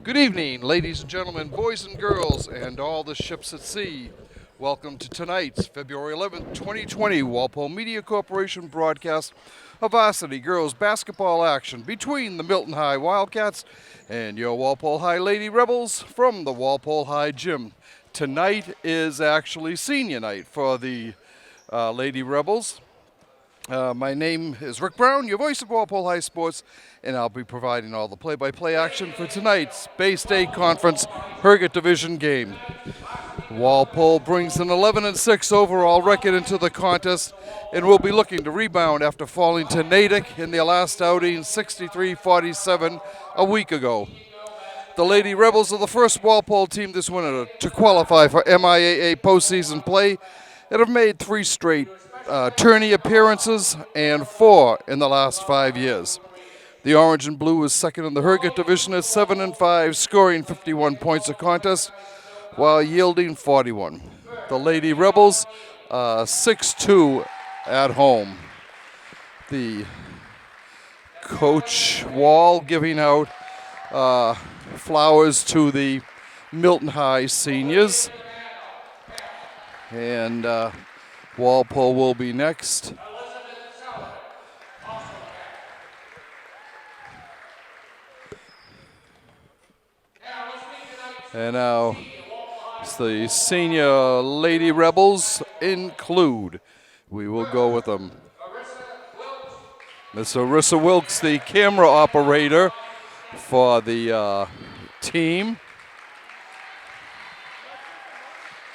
Good evening, ladies and gentlemen, boys and girls, and all the ships at sea. Welcome to tonight's February 11th, 2020 Walpole Media Corporation broadcast of varsity girls basketball action between the Milton High Wildcats and your Walpole High Lady Rebels from the Walpole High Gym. Tonight is actually senior night for the Lady Rebels. My name is Rick Brown, your voice of Walpole High Sports, and I'll be providing all the play-by-play action for tonight's Bay State Conference Herget Division game. Walpole brings an 11-6 overall record into the contest and will be looking to rebound after falling to Natick in their last outing 63-47 a week ago. The Lady Rebels are the first Walpole team this winter to qualify for MIAA postseason play and have made 3 straight tourney appearances and 4 in the last 5 years. The Orange and Blue is second in the Herget Division at 7-5, scoring 51 points a contest while yielding 41. The Lady Rebels 6-2 at home. The Coach Wall giving out flowers to the Milton High seniors. And Walpole will be next. And now the senior Lady Rebels include, we will go with them, Miss Arissa Wilkes, the camera operator for the team.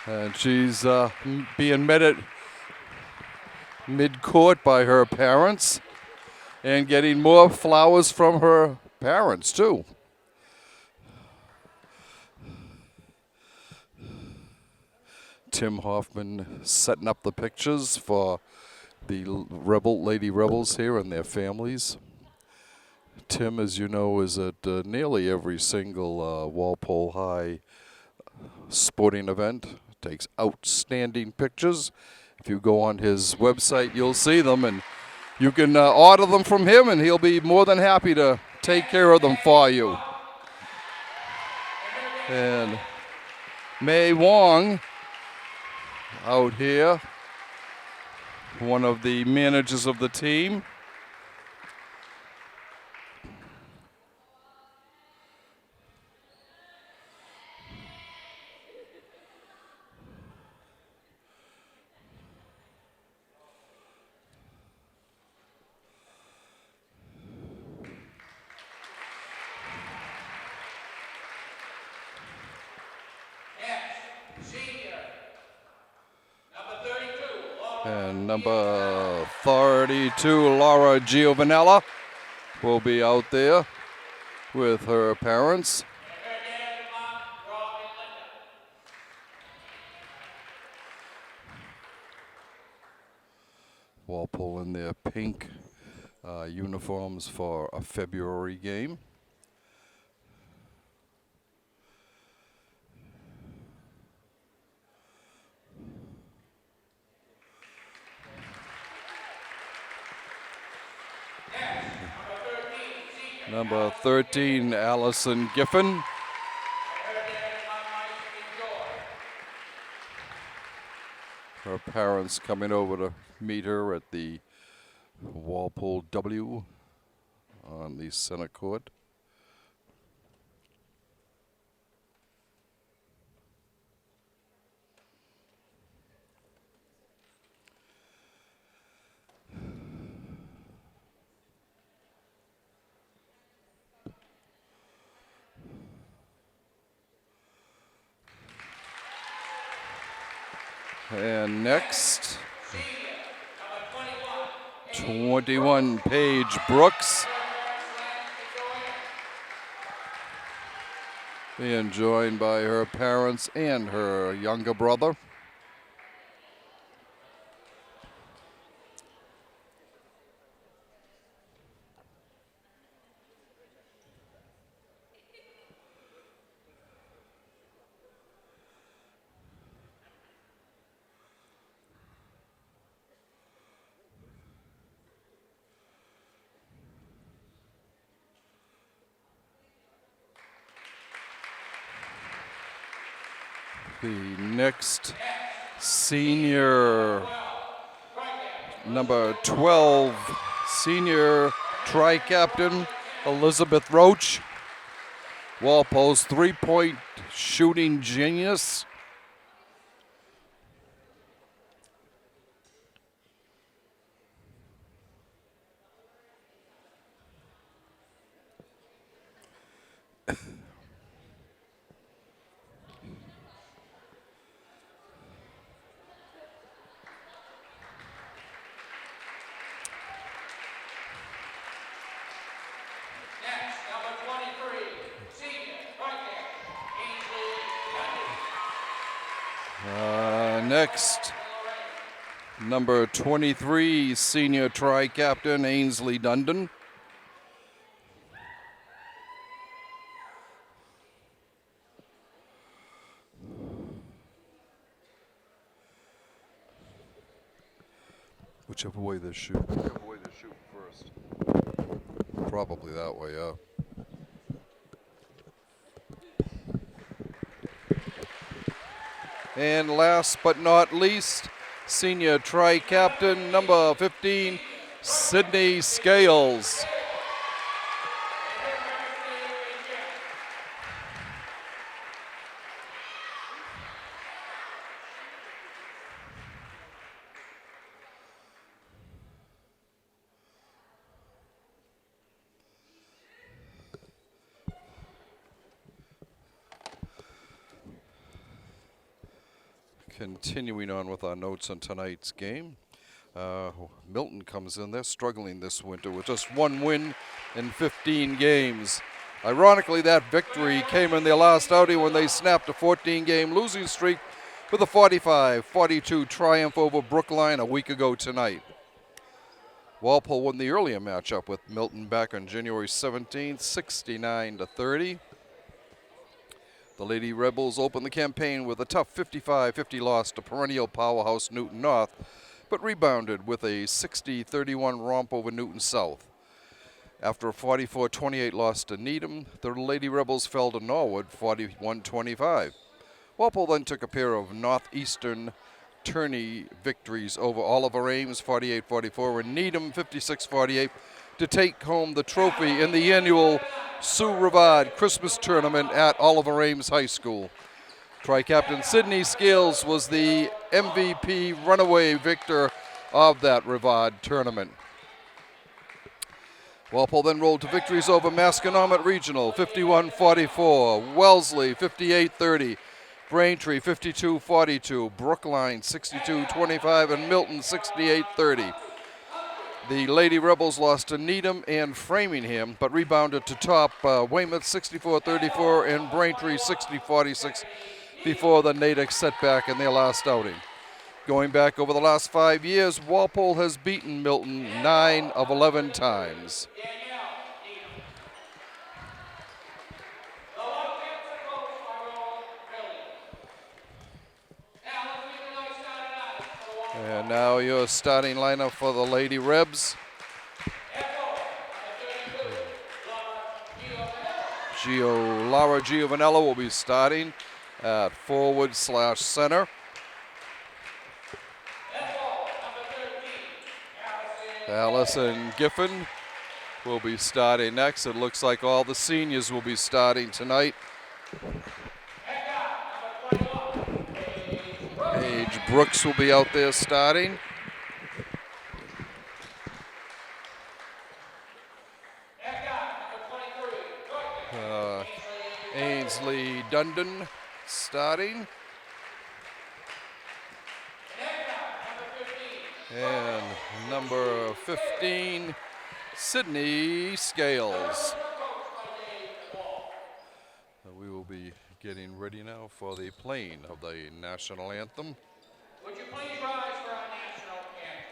And she's being met at mid-court by her parents and getting more flowers from her parents, too. Tim Hoffman setting up the pictures for the Lady Rebels here and their families. Tim, as you know, is at nearly every single Walpole High sporting event. Takes outstanding pictures. If you go on his website, you'll see them, and you can order them from him, and he'll be more than happy to take care of them for you. And May Wong out here, one of the managers of the team. And number 32, Laura Giovanella, will be out there with her parents. Walpole in their pink uniforms for a February game. Number 13, Alison Giffen. Her parents coming over to meet her at the Walpole W on the center court. And next, 21, Paige Brooks, being joined by her parents and her younger brother. The next senior, number 12, senior tri-captain, Elizabeth Roach. Walpole's three-point shooting genius. Next, number 23, senior tri-captain, Ainsley Dundon. Whichever way they shoot. Whichever way they shoot first. Probably that way, yeah. And last but not least, senior tri-captain, number 15, Sydney Scales. Continuing on with our notes on tonight's game, Milton comes in. They're struggling this winter with just one win in 15 games. Ironically, that victory came in their last outing when they snapped a 14-game losing streak with a 45-42 triumph over Brookline a week ago tonight. Walpole won the earlier matchup with Milton back on January 17th, 69-30. The Lady Rebels opened the campaign with a tough 55-50 loss to perennial powerhouse Newton North, but rebounded with a 60-31 romp over Newton South. After a 44-28 loss to Needham, the Lady Rebels fell to Norwood 41-25. Walpole then took a pair of Northeastern tourney victories over Oliver Ames 48-44 and Needham 56-48 to take home the trophy in the annual Sue Rivard Christmas tournament at Oliver Ames High School. Tri-captain Sydney Scales was the MVP runaway victor of that Rivard tournament. Walpole then rolled to victories over Masconomet Regional 51-44, Wellesley 58-30, Braintree 52-42, Brookline 62-25, and Milton 68-30. The Lady Rebels lost to Needham and Framingham, but rebounded to top Weymouth 64-34 and Braintree 60-46 before the Natick setback in their last outing. Going back over the last 5 years, Walpole has beaten Milton 9 of 11 times. And now your starting lineup for the Lady Rebs. Laura Giovanello will be starting at forward/center. Alison Giffen will be starting next. It looks like all the seniors will be starting tonight. Paige Brooks will be out there starting. Ainsley Dundon starting. And number 15, Sydney Scales. We will be getting ready now for the playing of the national anthem. Would you please rise for our national anthem?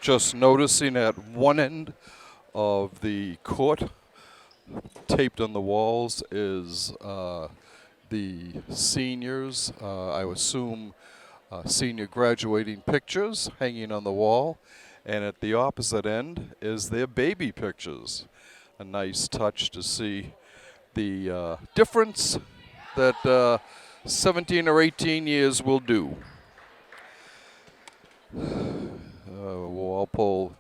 just noticing at one end of the court, taped on the walls, is the seniors, I assume senior graduating pictures hanging on the wall. And at the opposite end is their baby pictures. A nice touch to see the difference that 17 or 18 years will do. Walpole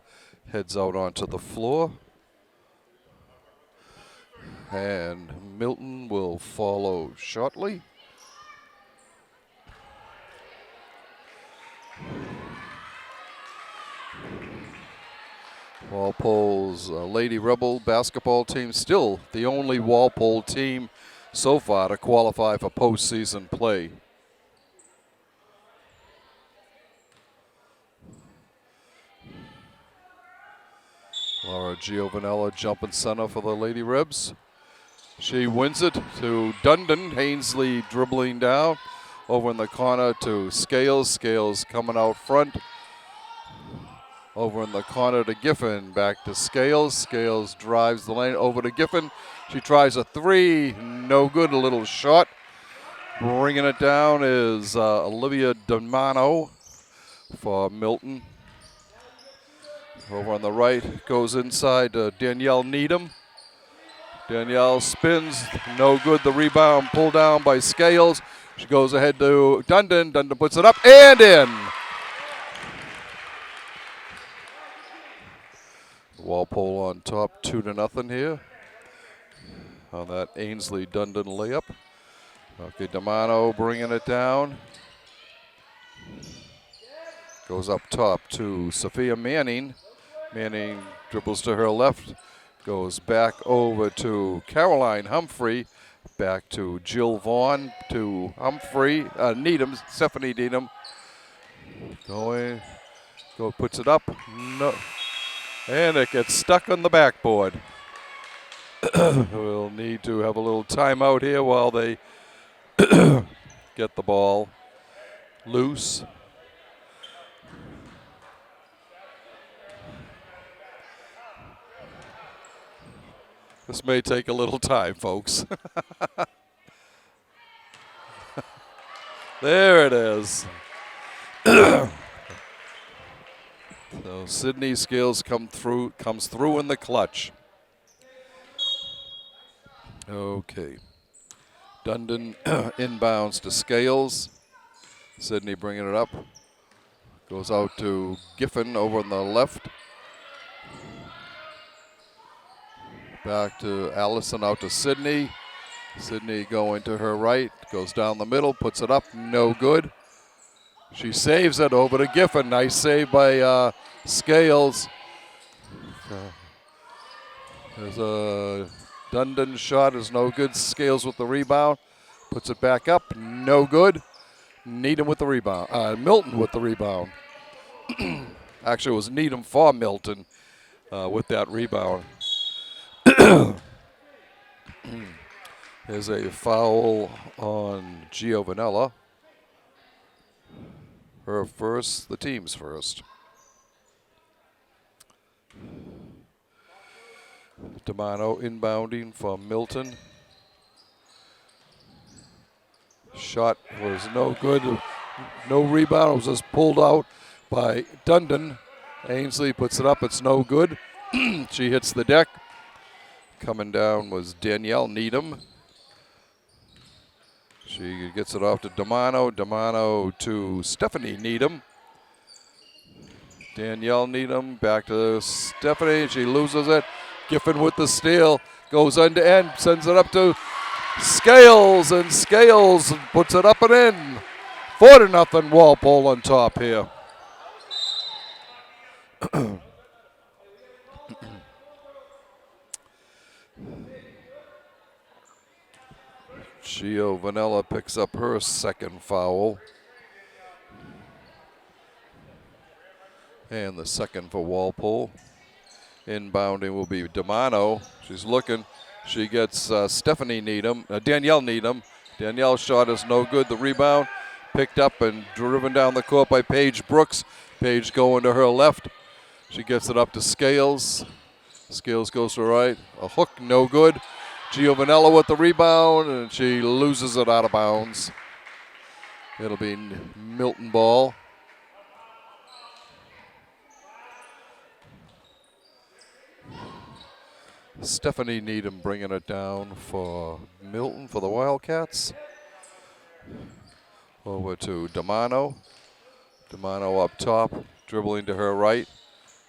heads out onto the floor, and Milton will follow shortly. Walpole's Lady Rebel basketball team, still the only Walpole team so far to qualify for postseason play. Laura Giovanella jumping center for the Lady Rebs. She wins it to Dundon. Hainsley dribbling down. Over in the corner to Scales. Scales coming out front. Over in the corner to Giffen. Back to Scales. Scales drives the lane over to Giffen. She tries a three. No good. A little short. Bringing it down is Olivia Domano for Milton. Over on the right, goes inside to Danielle Needham. Danielle spins, no good. The rebound pulled down by Scales. She goes ahead to Dundon. Dundon puts it up and in. Walpole on top, 2-0 here on that Ainsley-Dundon layup. Okay, Domano bringing it down. Goes up top to Sophia Manning. Manning dribbles to her left, goes back over to Caroline Humphrey, back to Jill Vaughn, to Humphrey, Needham, Stephanie Needham. Puts it up, no, and it gets stuck on the backboard. We'll need to have a little timeout here while they get the ball loose. This may take a little time, folks. There it is. So Sydney Scales comes through in the clutch. Okay. Dundon inbounds to Scales. Sydney bringing it up. Goes out to Giffen over on the left. Back to Allison, out to Sydney. Sydney going to her right, goes down the middle, puts it up, no good. She saves it over to Giffen. Nice save by Scales. There's a Dundon shot, is no good. Scales with the rebound, puts it back up, no good. Needham with the rebound. Milton with the rebound. Actually, it was Needham for Milton with that rebound. There's a foul on Giovanella. Her first, the team's first. Domano inbounding for Milton. Shot was no good. No rebound. It was just pulled out by Dundon. Ainsley puts it up. It's no good. She hits the deck. Coming down was Danielle Needham. She gets it off to Domano. Domano to Stephanie Needham. Danielle Needham back to Stephanie. She loses it. Giffen with the steal. Goes end to end. Sends it up to Scales. And Scales puts it up and in. 4-0 Walpole on top here. Giovanella picks up her second foul. And the second for Walpole. Inbounding will be Domano. She's looking. She gets Stephanie Needham, Danielle Needham. Danielle's shot is no good. The rebound picked up and driven down the court by Paige Brooks. Paige going to her left. She gets it up to Scales. Scales goes to her right. A hook, no good. Giovanella with the rebound, and she loses it out of bounds. It'll be Milton ball. Stephanie Needham bringing it down for Milton for the Wildcats. Over to D'Amano. D'Amano up top, dribbling to her right.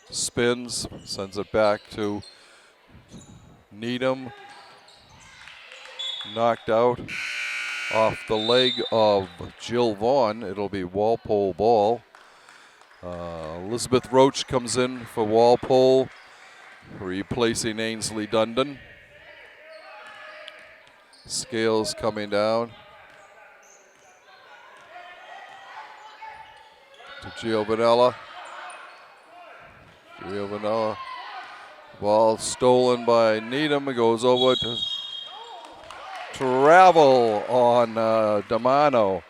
Spins, sends it back to Needham. Knocked out off the leg of Jill Vaughn. It'll be Walpole ball. Elizabeth Roach comes in for Walpole, replacing Ainsley Dundon. Scales coming down to Giovanella. Giovanella. Ball stolen by Needham. It goes over to travel on D'Amano,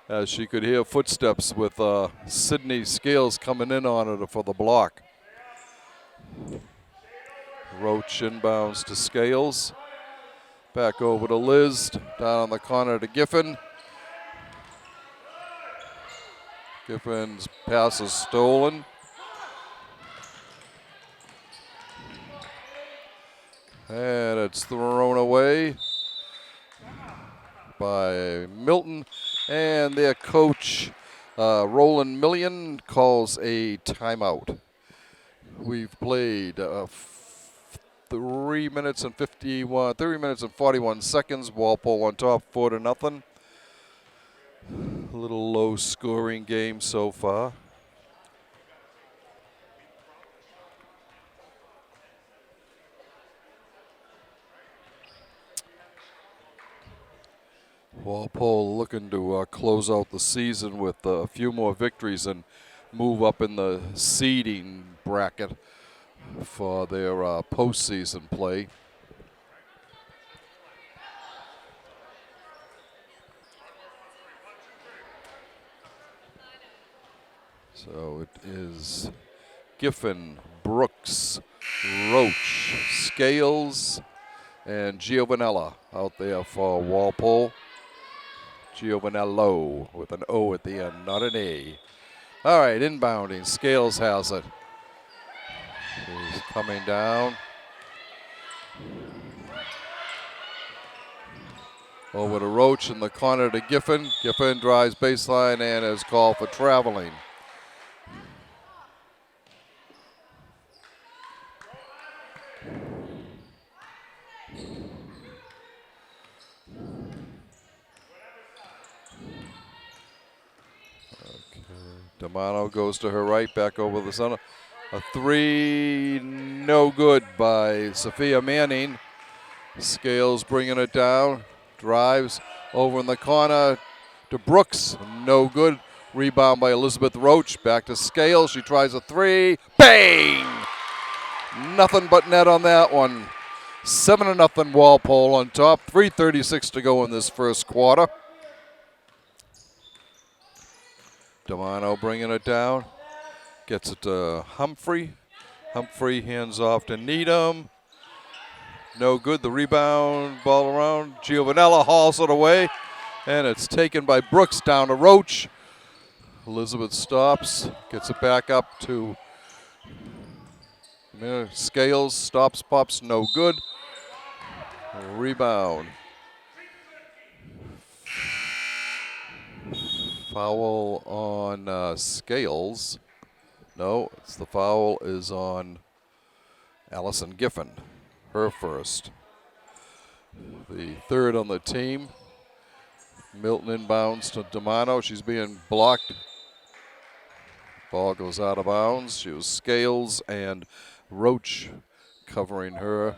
as she could hear footsteps with Sydney Scales coming in on it for the block. Roach inbounds to Scales. Back over to Liz. Down on the corner to Giffen. Giffen's pass is stolen. And it's thrown away by Milton. And their coach, Roland Million, calls a timeout. We've played 3 minutes and 41 seconds. Walpole on top, 4-0. A little low scoring game so far. Walpole looking to close out the season with a few more victories and move up in the seeding bracket for their postseason play. So it is Giffen, Brooks, Roach, Scales, and Giovanella out there for Walpole. Giovanello with an O at the end, not an A. All right, inbounding. Scales has it. He's coming down. Over to Roach in the corner to Giffen. Giffen drives baseline and is called for traveling. D'Amano goes to her right, back over the center. A three, no good by Sophia Manning. Scales bringing it down, drives over in the corner to Brooks, no good. Rebound by Elizabeth Roach, back to Scales. She tries a three, bang! Nothing but net on that one. 7-0 Walpole on top, 3:36 to go in this first quarter. D'Amano bringing it down. Gets it to Humphrey. Humphrey hands off to Needham. No good. The rebound, ball around. Giovanella hauls it away. And it's taken by Brooks down to Roach. Elizabeth stops. Gets it back up to Scales. Stops, pops, no good. Rebound. Foul on Scales. No, it's the foul is on Alison Giffen, her first. The third on the team. Milton inbounds to D'Amano. She's being blocked. Ball goes out of bounds. She was Scales and Roach covering her.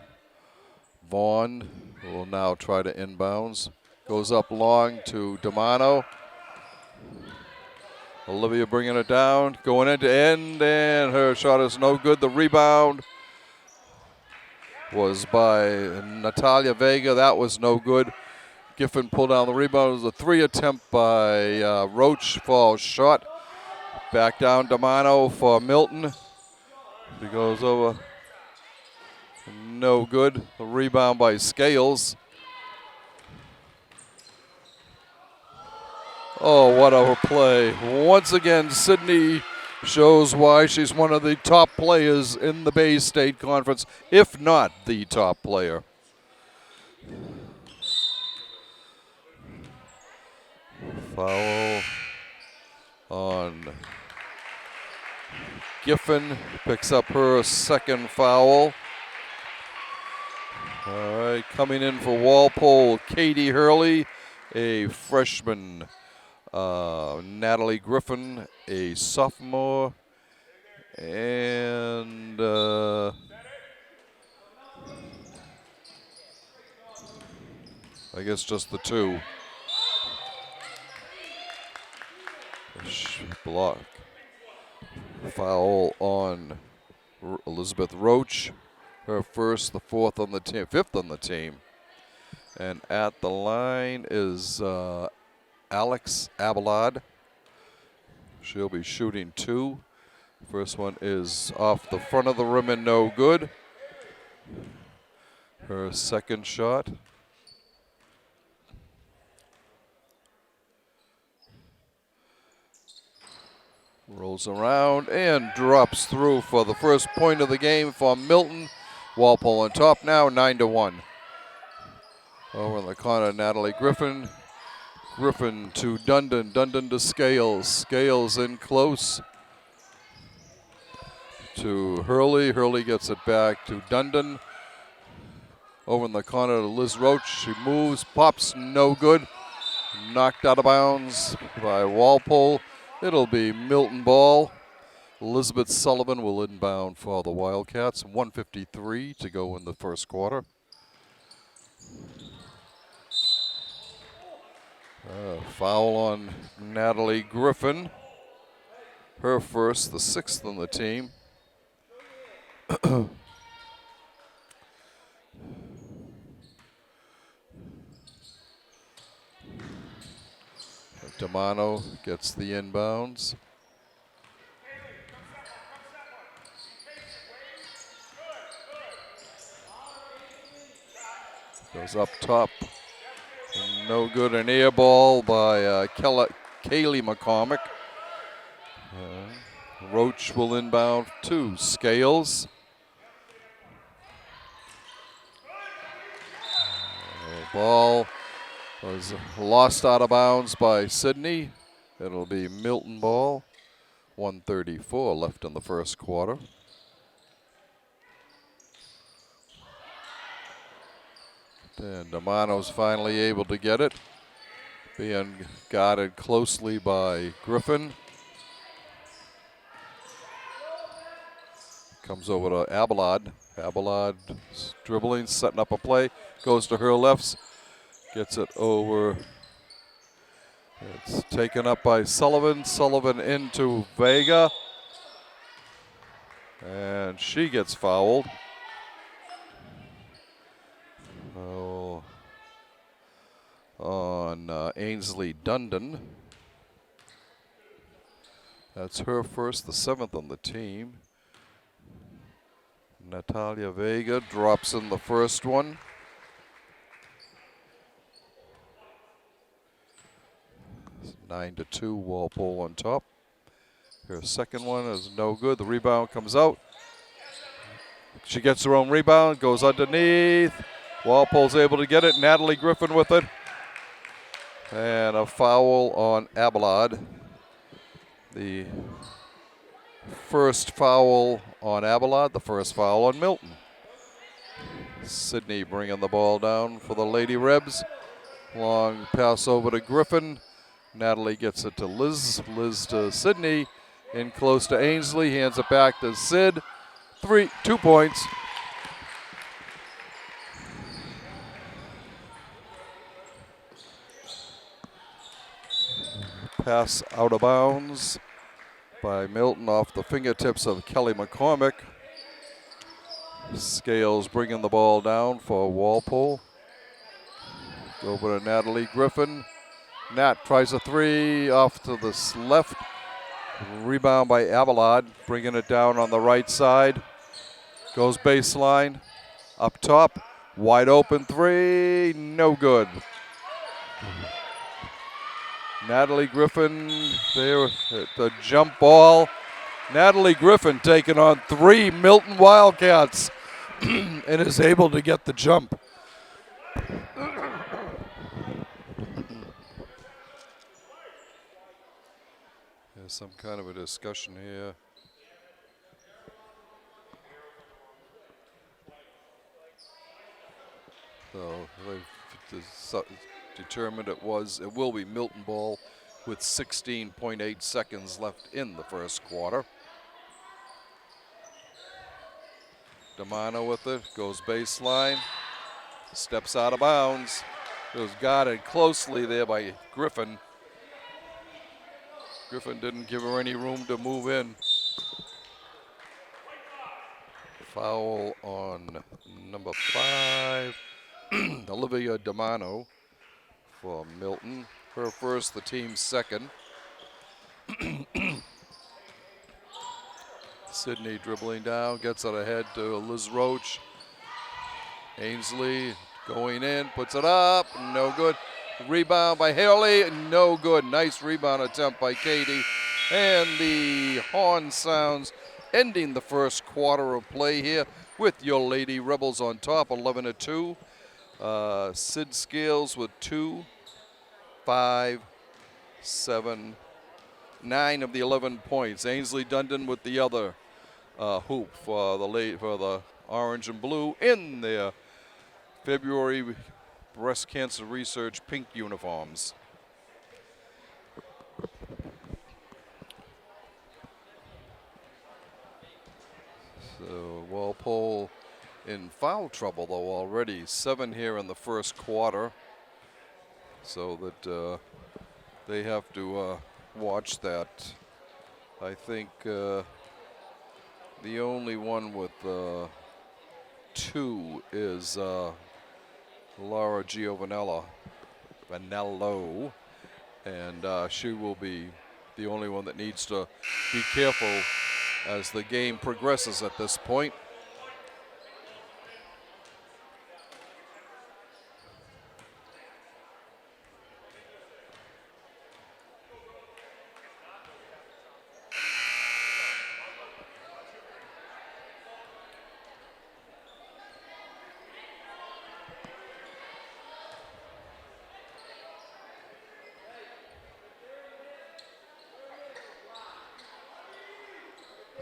Vaughn will now try to inbounds. Goes up long to D'Amano. Olivia bringing it down, going end to end, and her shot is no good. The rebound was by Natalia Vega. That was no good. Giffen pulled down the rebound. It was a three attempt by Roach. Falls shot. Back down D'Amano for Milton. He goes over. No good. A rebound by Scales. Oh, what a play. Once again, Sydney shows why she's one of the top players in the Bay State Conference, if not the top player. Foul on Giffen, picks up her second foul. All right, coming in for Walpole, Katie Hurley, a freshman. Natalie Giffen, a sophomore. And I guess just the two. Block. Foul on Elizabeth Roach. Her first, the fourth on the team, fifth on the team. And at the line is Alex Abelard. She'll be shooting two. First one is off the front of the rim and no good. Her second shot. Rolls around and drops through for the first point of the game for Milton. Walpole on top now, 9-1. Over in the corner, Natalie Giffen. Giffen to Dundon. Dundon to Scales. Scales in close to Hurley. Hurley gets it back to Dundon. Over in the corner to Liz Roach. She moves, pops, no good. Knocked out of bounds by Walpole. It'll be Milton ball. Elizabeth Sullivan will inbound for the Wildcats. 1:53 to go in the first quarter. Foul on Natalie Giffen. Her first, the sixth on the team. Damano gets the inbounds. Goes up top. No good. An air ball by Kaylee McCormick. Roach will inbound to Scales. Ball was lost out of bounds by Sydney. It'll be Milton ball. 1:34 left in the first quarter. And Damano's finally able to get it. Being guarded closely by Giffen. Comes over to Abelard. Abelard dribbling, setting up a play. Goes to her left. Gets it over. It's taken up by Sullivan. Sullivan into Vega. And she gets fouled. Oh, on Ainsley Dundon. That's her first, the seventh on the team. Natalia Vega drops in the first one. It's 9-2, Walpole on top. Her second one is no good. The rebound comes out. She gets her own rebound, goes underneath. Walpole's able to get it. Natalie Giffen with it. And a foul on Abelard. The first foul on Abelard, the first foul on Milton. Sydney bringing the ball down for the Lady Rebs. Long pass over to Giffen. Natalie gets it to Liz. Liz to Sydney. In close to Ainsley. Hands it back to Sid. 2 points. Pass out of bounds by Milton off the fingertips of Kelly McCormick. Scales bringing the ball down for Walpole. Over to Natalie Giffen. Nat tries a three off to the left. Rebound by Abelard, bringing it down on the right side. Goes baseline, up top, wide open three, no good. Natalie Giffen there at the jump ball. Natalie Giffen taking on 3 Milton Wildcats and is able to get the jump. There's some kind of a discussion here. So they've determined it will be Milton ball with 16.8 seconds left in the first quarter. Damano with it, goes baseline, steps out of bounds. It was guarded closely there by Giffen. Giffen didn't give her any room to move in. Foul on number 5, Olivia Damano for Milton. Her first, the team's second. Sydney dribbling down, gets it ahead to Liz Roach. Ainsley going in, puts it up, no good. Rebound by Haley, no good. Nice rebound attempt by Katie. And the horn sounds, ending the first quarter of play here with your Lady Rebels on top, 11-2. Sid Scales with 2, 5, 7, 9 of the 11 points. Ainsley Dundon with the other hoop for the orange and blue in their February breast cancer research pink uniforms. So Walpole in foul trouble though already. 7 here in the first quarter. So that they have to watch that. I think the only one with 2 is Laura Vanello, and she will be the only one that needs to be careful as the game progresses at this point.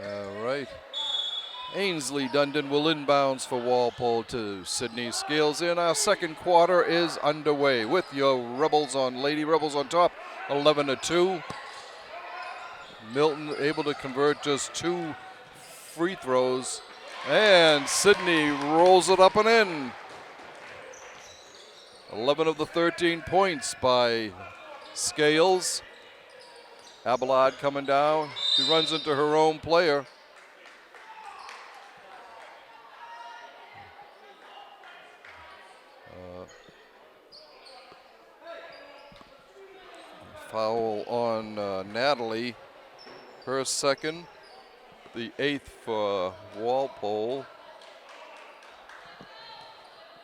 All right. Ainsley Dundon will inbounds for Walpole to Sydney Scales in. Our second quarter is underway with your Lady Rebels on top, 11-2. Milton able to convert just 2 free throws, and Sydney rolls it up and in. 11 of the 13 points by Scales. Abelard coming down. She runs into her own player. Foul on Natalie. Her second. The 8th for Walpole.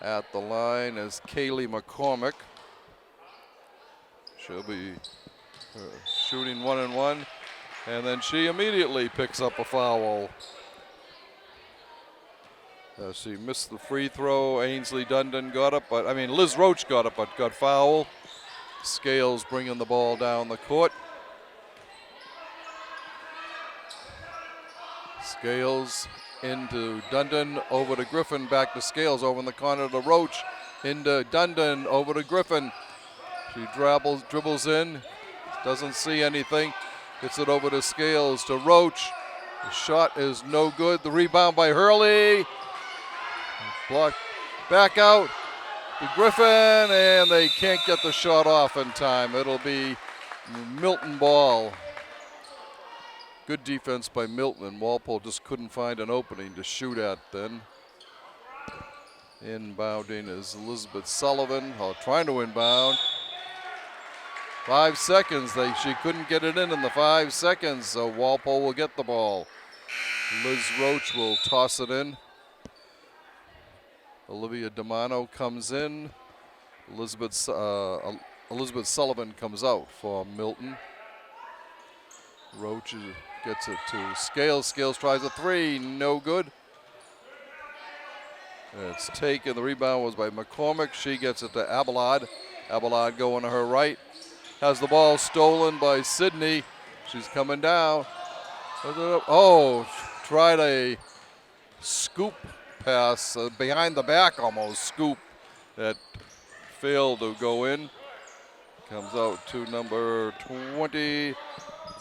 At the line is Kaylee McCormick. She'll be shooting 1-1, and then she immediately picks up a foul. She missed the free throw. Ainsley Dundon got it, Liz Roach got it, but got foul. Scales bringing the ball down the court. Scales into Dundon, over to Giffen, back to Scales, over in the corner to Roach, into Dundon, over to Giffen. She dribbles in, doesn't see anything, gets it over to Scales, to Roach. The shot is no good. The rebound by Hurley. Blocked back out to Giffen, and they can't get the shot off in time. It'll be Milton ball. Good defense by Milton, and Walpole just couldn't find an opening to shoot at then. Inbounding is Elizabeth Sullivan, trying to inbound. 5 seconds. She couldn't get it in the 5 seconds, so Walpole will get the ball. Liz Roach will toss it in. Olivia D'Amano comes in. Elizabeth Sullivan comes out for Milton. Roach gets it to Scales. Scales tries a three, no good. It's taken. The rebound was by McCormick. She gets it to Abelard. Abelard going to her right. Has the ball stolen by Sydney. She's coming down. Oh, tried a scoop pass, behind the back almost, scoop that failed to go in. Comes out to number 20,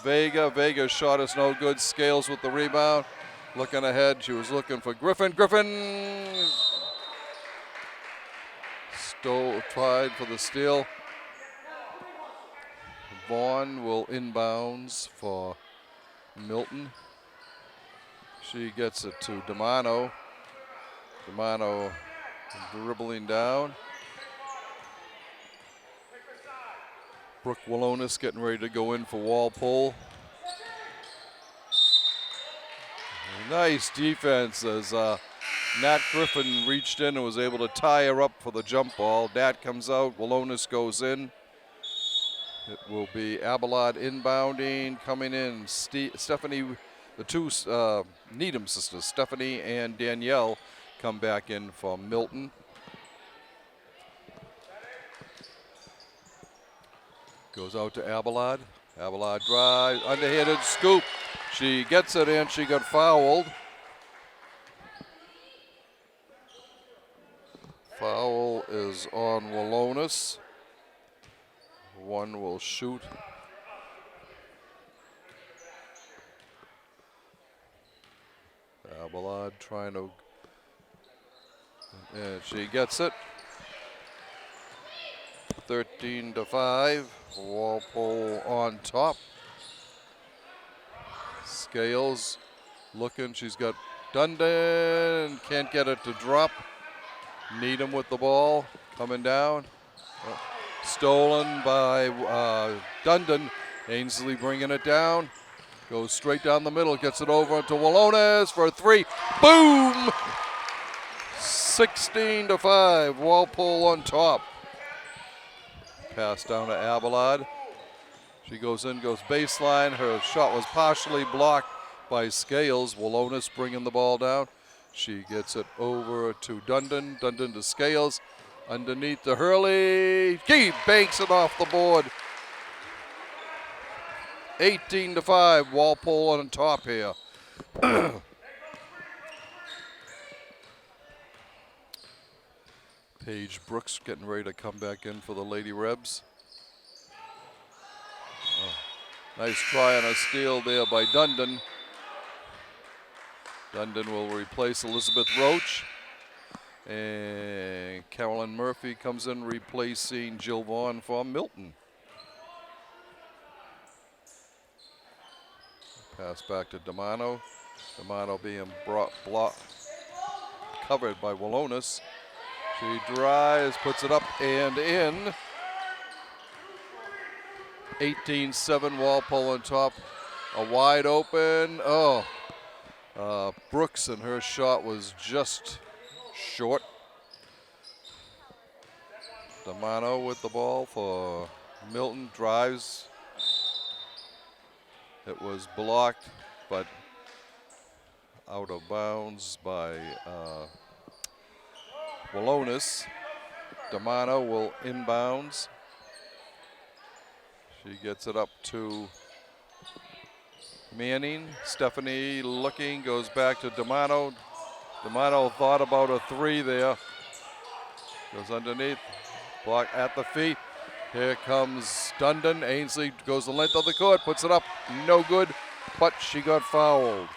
Vega. Vega's shot is no good. Scales with the rebound. Looking ahead, she was looking for Griffin. Griffin tried for the steal. Vaughn will inbounds for Milton. She gets it to D'Amano. D'Amano dribbling down. Brooke Walonis getting ready to go in for Walpole. Nice defense as Nat Griffin reached in and was able to tie her up for the jump ball. Nat comes out, Walonis goes in. It will be Abelard inbounding, coming in. Stephanie, the two Needham sisters, Stephanie and Danielle, come back in for Milton. Goes out to Abelard. Abelard drives, underhanded scoop. She gets it in, she got fouled. Foul is on Walonis. One will shoot. Abelard trying to, and she gets it. 13-5, Walpole on top. Scales looking, she's got Dundon, can't get it to drop. Needham with the ball, coming down. Stolen by Dundon. Ainsley bringing it down. Goes straight down the middle, gets it over to Walonis for a three. Boom! 16-5, Walpole on top. Pass down to Abelard. She goes in, goes baseline. Her shot was partially blocked by Scales. Walonis bringing the ball down. She gets it over to Dundon. Dundon to Scales. Underneath to Hurley. He banks it off the board. 18-5. Walpole on top here. Paige Brooks getting ready to come back in for the Lady Rebs. Oh, nice try on a steal there by Dundon. Dundon will replace Elizabeth Roach. And Carolyn Murphy comes in replacing Jill Vaughn for Milton. Pass back to D'Amano. D'Amano being covered by Walonis. She drives, puts it up and in. 18-7, Walpole on top. A wide open, Brooks, and her shot was just short. D'Amano with the ball for Milton, drives. It was blocked, but out of bounds by Walonis. D'Amano will inbounds. She gets it up to Manning. Stephanie looking, goes back to D'Amano. D'Amano thought about a three there. Goes underneath, block at the feet. Here comes Dundon. Ainsley goes the length of the court, puts it up, no good, but she got fouled.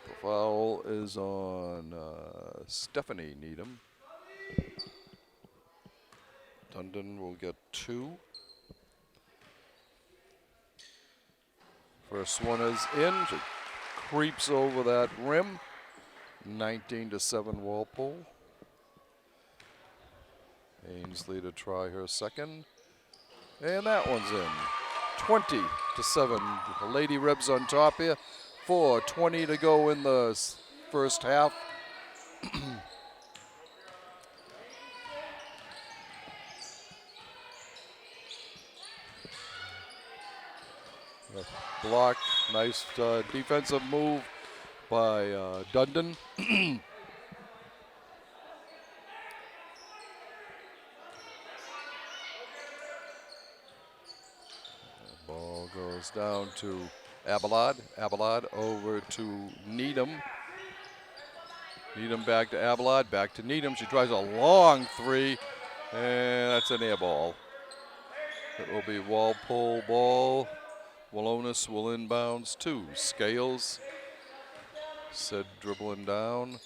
The foul is on Stephanie Needham. Dundon will get two. First one is in. She creeps over that rim. 19-7 Walpole. Ainsley to try her second. And that one's in. 20-7. The Lady Rebs on top here. 4:20 to go in the first half. Block, nice defensive move by Dundon. Ball goes down to Abelard. Abelard over to Needham. Needham back to Abelard, back to Needham. She tries a long three, and that's an air ball. It will be Walpole ball. Walonis will inbounds to Scales. Sid dribbling down,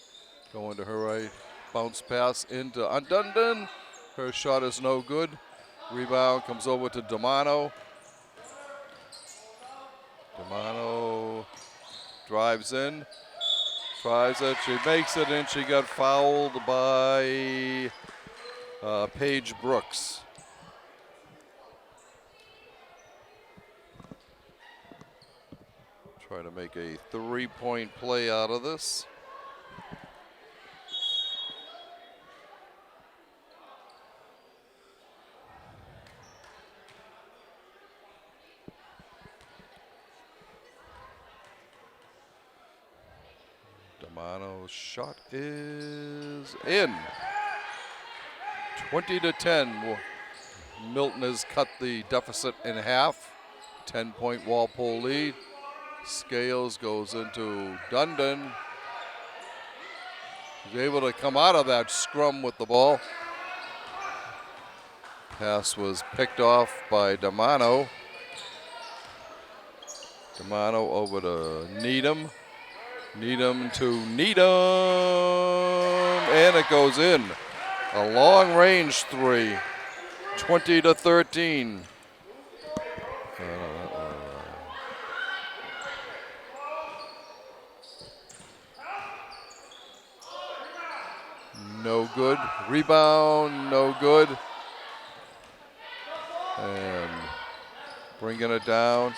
going to her right. Bounce pass into Dundon. Her shot is no good. Rebound comes over to Damano. Damano drives in, tries it, she makes it, and she got fouled by Paige Brooks. Try to make a 3-point play out of this. Damano's shot is in. 20-10. Milton has cut the deficit in half. 10-point Walpole lead. Scales goes into Dundon. He's able to come out of that scrum with the ball. Pass was picked off by Damano. Damano over to Needham. Needham to Needham. And it goes in. A long range three. 20-13. No good. Rebound, no good. And bringing it down.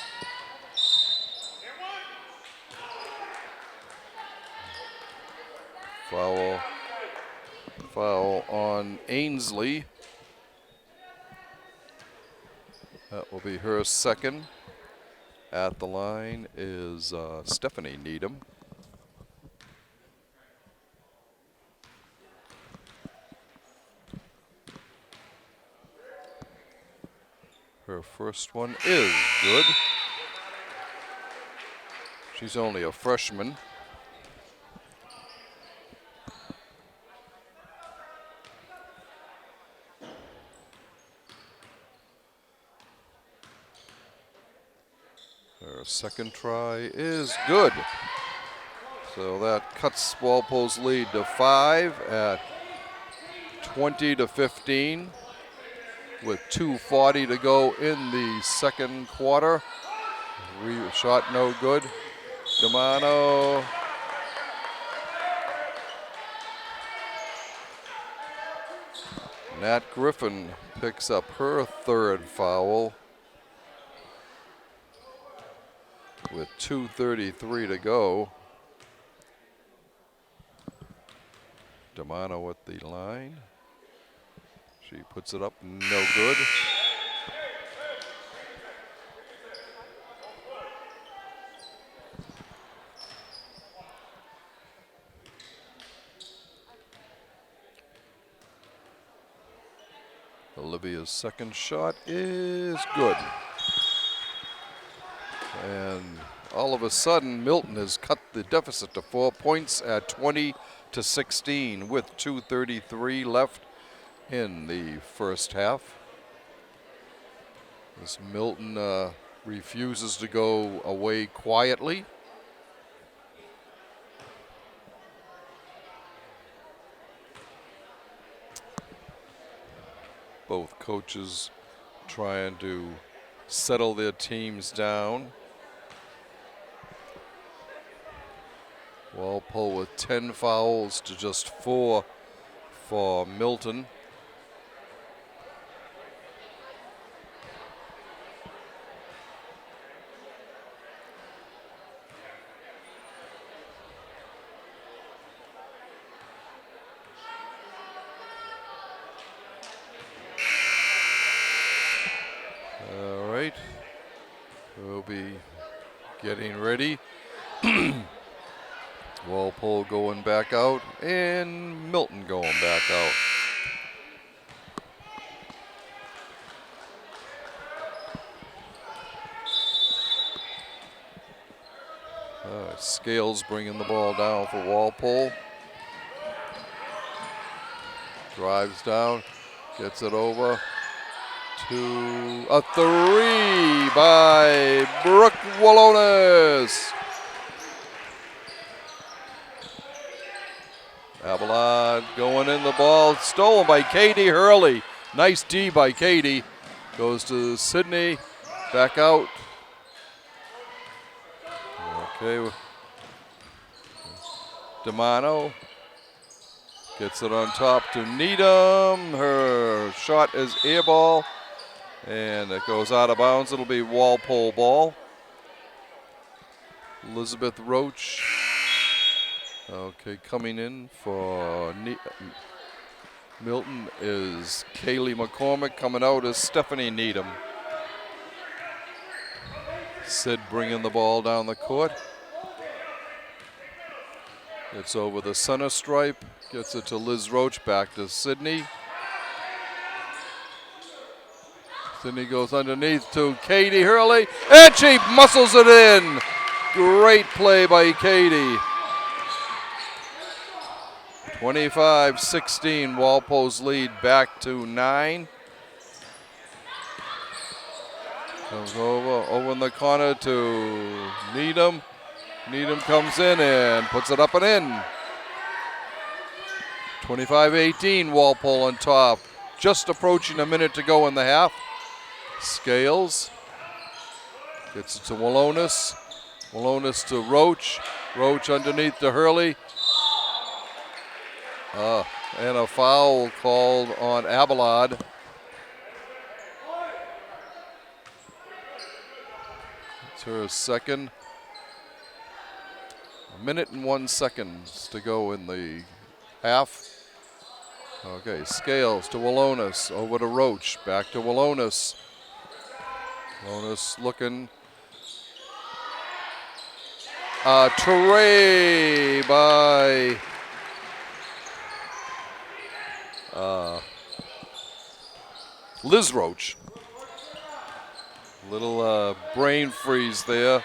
Foul on Ainsley. That will be her second. At the line is Stephanie Needham. Her first one is good. She's only a freshman. Her second try is good. So that cuts Walpole's lead to 5 at 20-15. With 2:40 to go in the second quarter. Shot no good. Damano. Nat Griffin picks up her third foul. With 2:33 to go. Damano at the line. She puts it up, no good. Olivia's second shot is good. And all of a sudden, Milton has cut the deficit to 4 points at 20-16 with 2:33 left in the first half. As Milton refuses to go away quietly. Both coaches trying to settle their teams down. Walpole with 10 fouls to just 4 for Milton. be getting ready. Walpole going back out, and Milton going back out. Scales bringing the ball down for Walpole. Drives down, gets it over to a three by Brooke Wallonis. Abelard going in the ball, stolen by Katie Hurley. Nice D by Katie. Goes to Sydney, back out. Okay, Demano gets it on top to Needham. Her shot is air ball, and it goes out of bounds. It'll be Walpole ball. Elizabeth Roach. Okay, coming in for Milton is Kaylee McCormick. Coming out is Stephanie Needham. Sid bringing the ball down the court. It's over the center stripe. Gets it to Liz Roach. Back to Sydney. Sydney goes underneath to Katie Hurley. And she muscles it in. Great play by Katie. 25-16. Walpole's lead back to 9. Comes over in the corner to Needham. Needham comes in and puts it up and in. 25-18, Walpole on top. Just approaching a minute to go in the half. Scales gets it to Wallonis. Wallonis to Roach. Roach underneath to Hurley. And a foul called on Abelard. It's her second. 1 minute and 1 second to go in the half. Okay, Scales to Wallonis, over to Roach, back to Wallonis. Wallonis looking. Tray by Liz Roach. Little brain freeze there.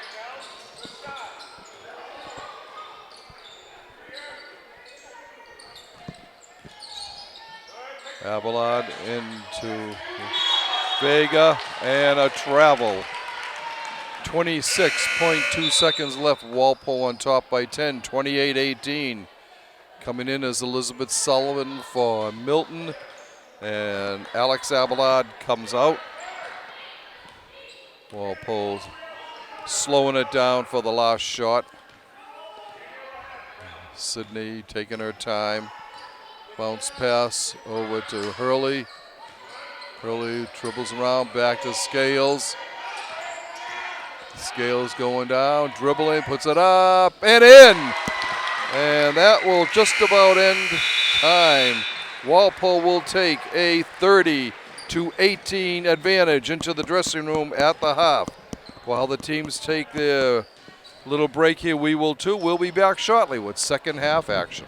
Abelard into Vega and a travel. 26.2 seconds left. Walpole on top by 10, 28-18. Coming in is Elizabeth Sullivan for Milton, and Alex Abelard comes out. Walpole slowing it down for the last shot. Sydney taking her time. Bounce pass over to Hurley. Hurley dribbles around, back to Scales. Scales going down, dribbling, puts it up and in. And that will just about end time. Walpole will take a 30-18 advantage into the dressing room at the half. While the teams take their little break here, we will too. We'll be back shortly with second half action.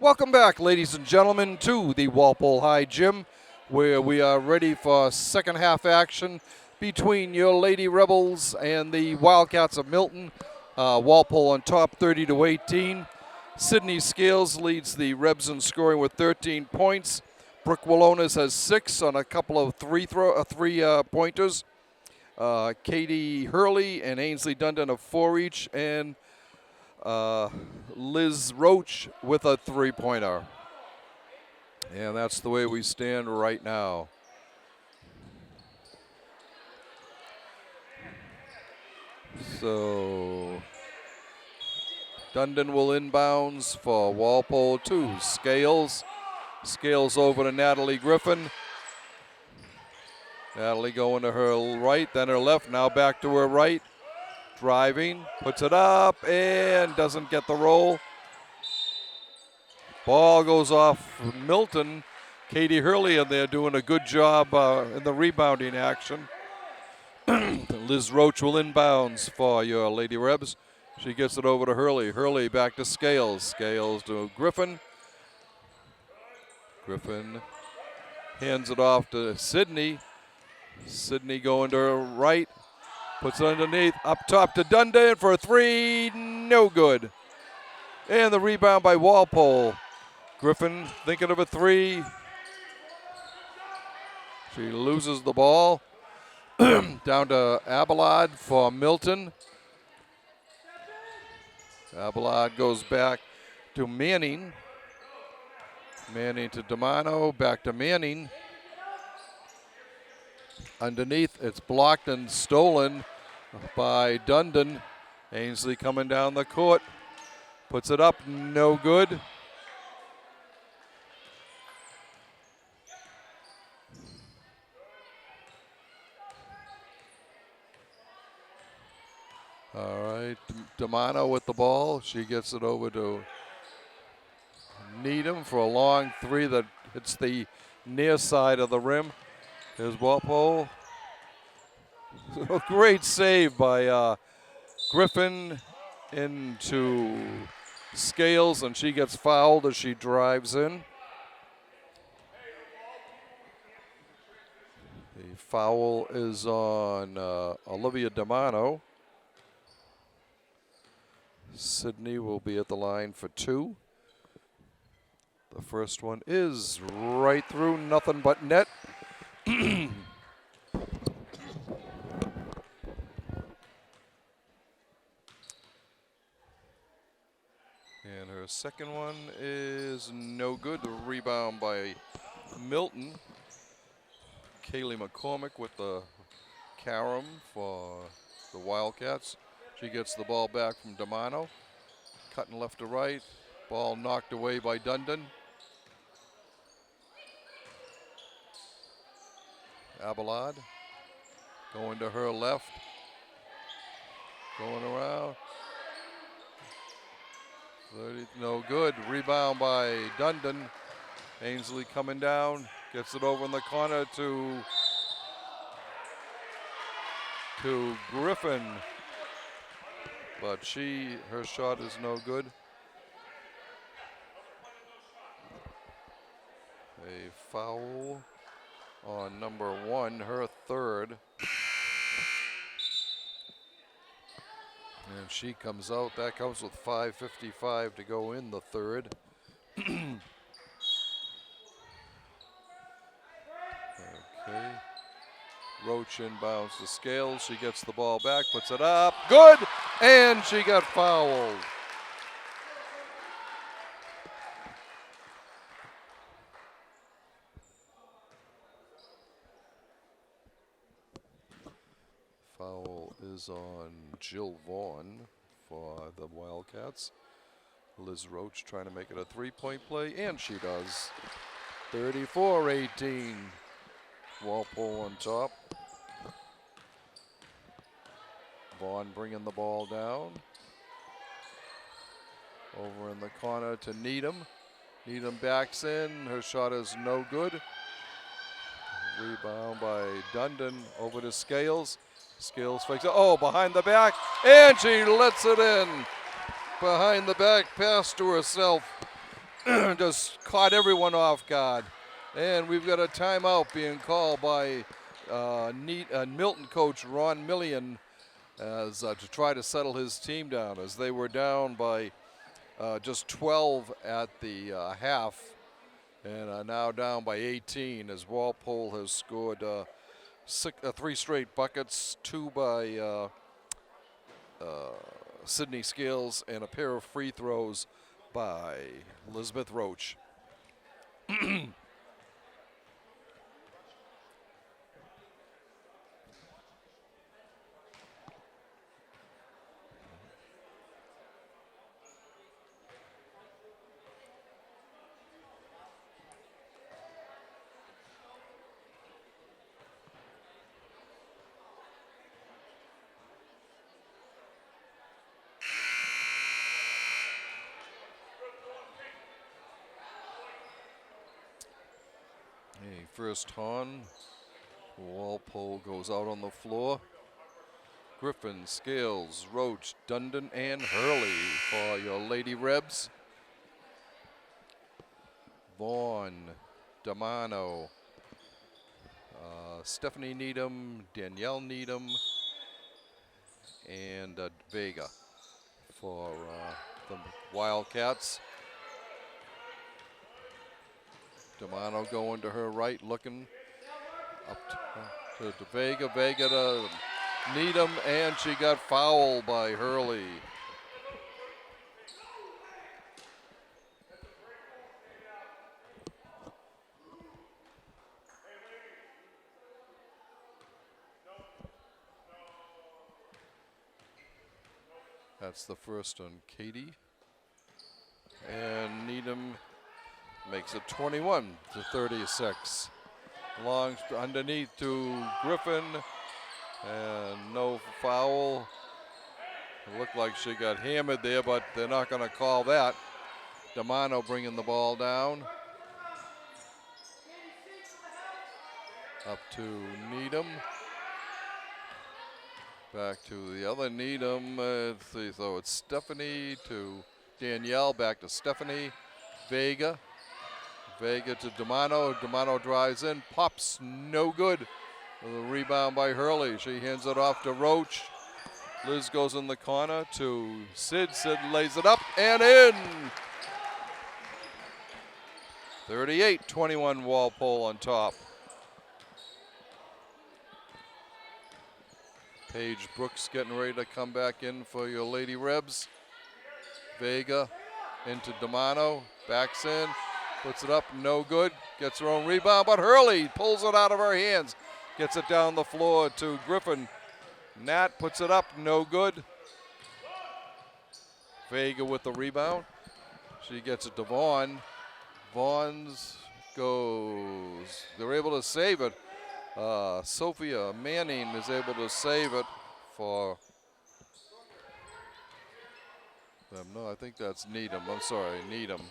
Welcome back, ladies and gentlemen, to the Walpole High Gym, where we are ready for second half action between your Lady Rebels and the Wildcats of Milton. Walpole on top 30-18. Sydney Scales leads the Rebs in scoring with 13 points. Brooke Wallonis has 6 on a couple of three-pointers. Katie Hurley and Ainsley Dundon have 4 each, and Liz Roach with a 3-pointer. And that's the way we stand right now. So Dundon will inbounds for Walpole to Scales. Scales over to Natalie Giffen. Natalie going to her right, then her left, now back to her right. Driving, puts it up, and doesn't get the roll. Ball goes off Milton. Katie Hurley in there doing a good job in the rebounding action. Liz Roach will inbounds for your Lady Rebs. She gets it over to Hurley. Hurley back to Scales. Scales to Giffen. Giffen hands it off to Sydney. Sydney going to her right. Puts it underneath. Up top to Dundon for a three. No good. And the rebound by Walpole. Giffen thinking of a three. She loses the ball. Down to Abelard for Milton. Abelard goes back to Manning. Manning to Domano. Back to Manning. Underneath, it's blocked and stolen by Dundon. Ainsley coming down the court. Puts it up, no good. All right, Domano with the ball. She gets it over to Needham for a long three that hits the near side of the rim. Here's Walpole. A great save by Giffen into Scales, and she gets fouled as she drives in. The foul is on Olivia Domano. Sydney will be at the line for two. The first one is right through, nothing but net. And her second one is no good. The rebound by Milton. Kaylee McCormick with the carom for the Wildcats. She gets the ball back from Domano. Cutting left to right. Ball knocked away by Dundon. Abelard going to her left. Going around. 30, no good. Rebound by Dundon. Ainsley coming down. Gets it over in the corner to Giffen. But her shot is no good. A foul on number one, her third. And she comes out. That comes with 5:55 to go in the third. Okay. Roach inbounds to Scales. She gets the ball back, puts it up. Good! And she got fouled. Foul is on Jill Vaughn for the Wildcats. Liz Roach trying to make it a three-point play, and she does. 34-18. Walpole on top. Vaughn bringing the ball down. Over in the corner to Needham. Needham backs in. Her shot is no good. Rebound by Dundon over to Scales. Scales fakes it. Oh, behind the back. And she lets it in. Behind the back, pass to herself. Just caught everyone off guard. And we've got a timeout being called by Milton coach Ron Millian as to try to settle his team down, as they were down by just 12 at the half and are now down by 18 as Walpole has scored three straight buckets, two by Sydney Scales and a pair of free throws by Elizabeth Roach. First on, Walpole goes out on the floor. Griffin, Scales, Roach, Dundon, and Hurley for your Lady Rebs. Vaughn, Damano, Stephanie Needham, Danielle Needham, and Vega for the Wildcats. Damano going to her right, looking up to Vega. Vega to Needham, and she got fouled by Hurley. That's the first on Katie. And Needham makes it 21-36. Long underneath to Griffin, and no foul. It looked like she got hammered there, but they're not going to call that. Damano bringing the ball down. Up to Needham. Back to the other Needham. Let's see, so it's Stephanie to Danielle, back to Stephanie. Vega. Vega to Damano. Damano drives in, pops, no good. The rebound by Hurley. She hands it off to Roach. Liz goes in the corner to Sid. Sid lays it up and in. 38-21 Walpole on top. Paige Brooks getting ready to come back in for your Lady Rebs. Vega into Damano, backs in, puts it up, no good. Gets her own rebound, but Hurley pulls it out of her hands. Gets it down the floor to Griffin. Nat puts it up, no good. Vega with the rebound. She gets it to Vaughn. Vaughn's goes. They're able to save it. Sophia Manning is able to save it for them. No, I think that's Needham. I'm sorry, Needham.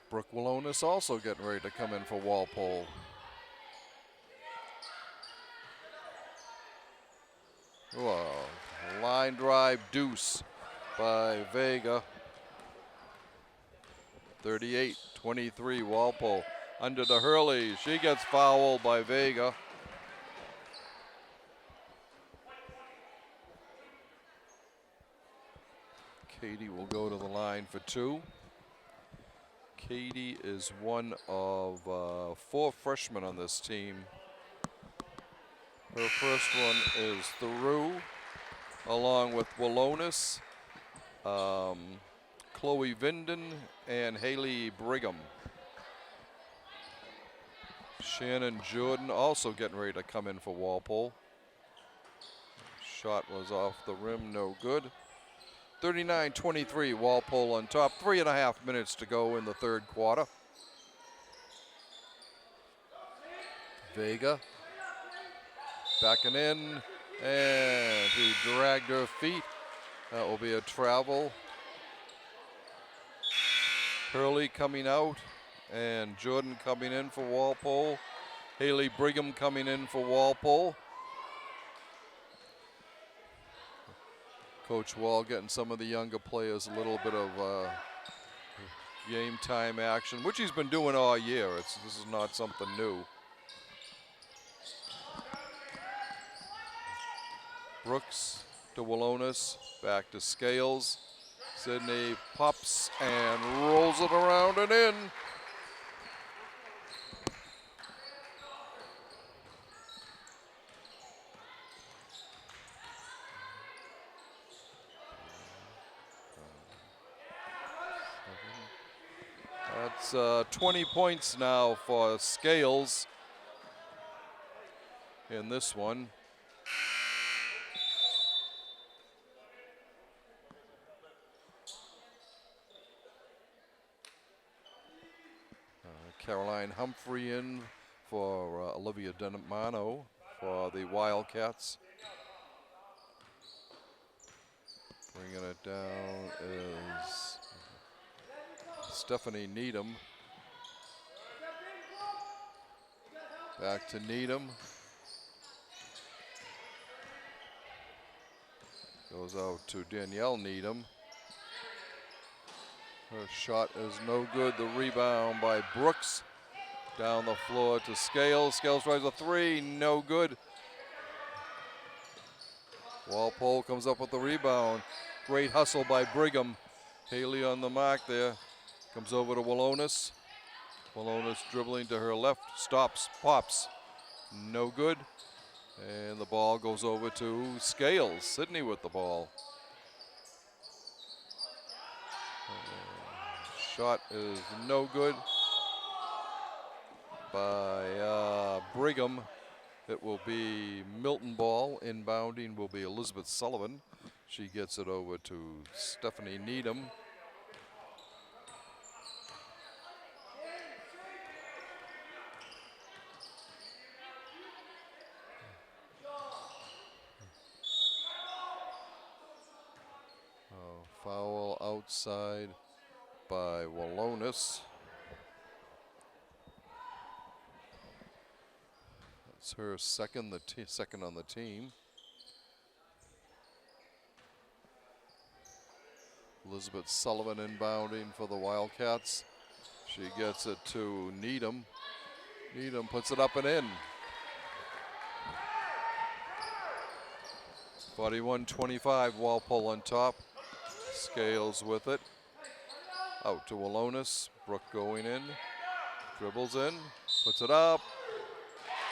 Brooke Walonis also getting ready to come in for Walpole. Whoa, line drive deuce by Vega. 38-23 Walpole. Under to Hurley. She gets fouled by Vega. Katie will go to the line for two. Katie is one of 4 freshmen on this team. Her first one is through, along with Walonis, Chloe Vinden, and Haley Brigham. Shannon Jordan also getting ready to come in for Walpole. Shot was off the rim, no good. 39-23, Walpole on top. 3.5 minutes to go in the third quarter. Vega backing in, and he dragged her feet. That will be a travel. Hurley coming out, and Jordan coming in for Walpole. Haley Brigham coming in for Walpole. Coach Wall getting some of the younger players a little bit of game time action, which he's been doing all year. This is not something new. Brooks to Walonis, back to Scales. Sydney pops and rolls it around and in. That's 20 points now for Scales in this one. Caroline Humphrey in for Olivia Denimano for the Wildcats. Bringing it down is Stephanie Needham. Back to Needham. Goes out to Danielle Needham. Her shot is no good. The rebound by Brooks. Down the floor to Scales. Scales tries a three, no good. Walpole comes up with the rebound. Great hustle by Brigham. Haley on the mark there. Comes over to Walonis. Walonis dribbling to her left. Stops, pops. No good. And the ball goes over to Scales. Sydney with the ball. Shot is no good by Brigham. It will be Milton ball. Inbounding will be Elizabeth Sullivan. She gets it over to Stephanie Needham. Foul outside by Walonis. That's her second, second on the team. Elizabeth Sullivan inbounding for the Wildcats. She gets it to Needham. Needham puts it up and in. 41-25, Walpole on top. Scales with it. Out to Walonis. Brooke going in. Dribbles in. Puts it up.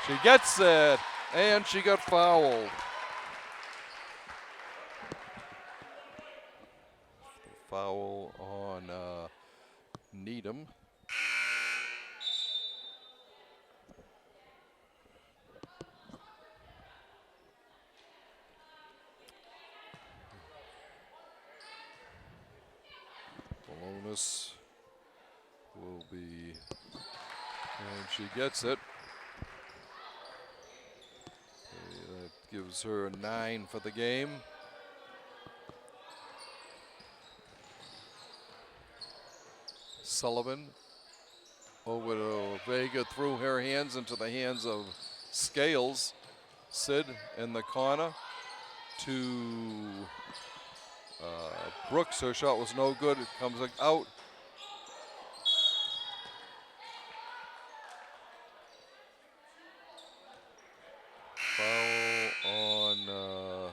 She gets it. And she got fouled. Foul on Needham. Walonis will be, and she gets it. That gives her a 9 for the game. Sullivan over to Vega, threw her hands into the hands of Scales. Sid in the corner to Brooks. Her shot was no good. It comes out. Foul on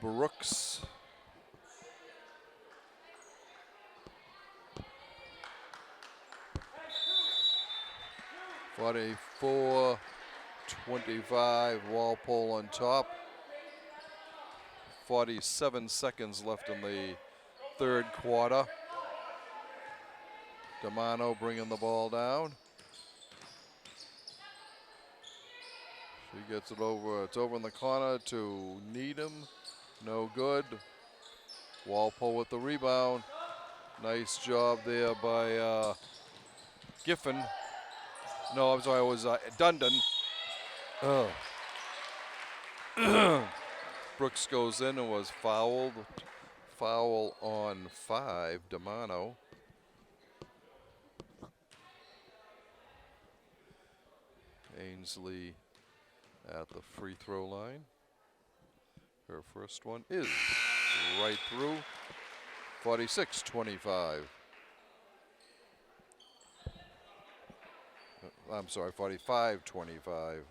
Brooks. (44-25) Walpole on top. 47 seconds left in the third quarter. Damano bringing the ball down. She gets it over. It's over in the corner to Needham. No good. Walpole with the rebound. Nice job there by Giffen. No, I'm sorry, it was Dundon. Oh. Brooks goes in and was fouled. Foul on 5, Damano. Ainsley at the free throw line. Her first one is right through. 46-25. I'm sorry, 45-25.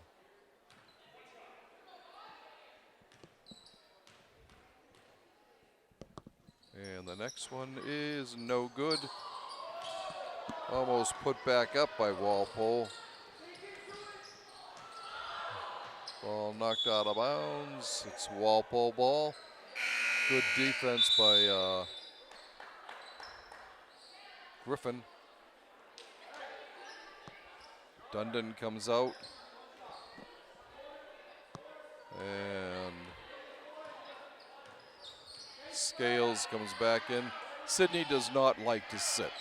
And the next one is no good. Almost put back up by Walpole. Ball knocked out of bounds. It's Walpole ball. Good defense by Giffen. Dundon comes out. And Scales comes back in. Sydney does not like to sit.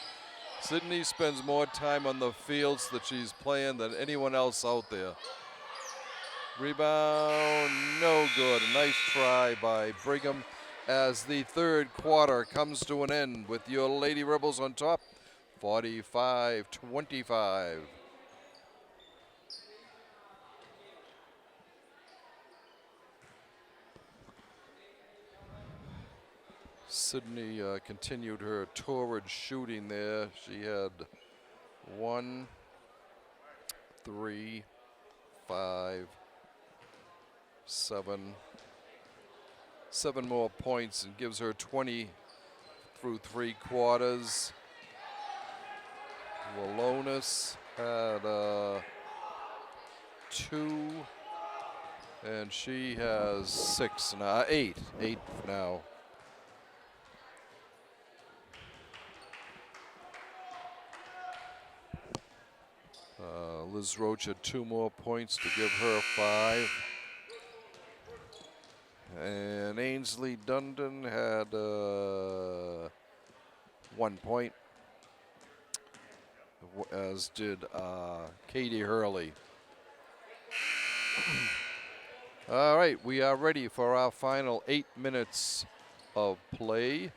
Sydney spends more time on the fields that she's playing than anyone else out there. Rebound, no good. A nice try by Brigham as the third quarter comes to an end with your Lady Rebels on top, 45-25. Sydney continued her torrid shooting there. She had 1, 3, 5, 7 more points and gives her 20 through 3 quarters. Walonis had 2, and she has 6 now, 8 now. Liz Roach had 2 more points to give her 5. And Ainsley Dundon had 1 point, as did Katie Hurley. All right, we are ready for our final 8 minutes of play.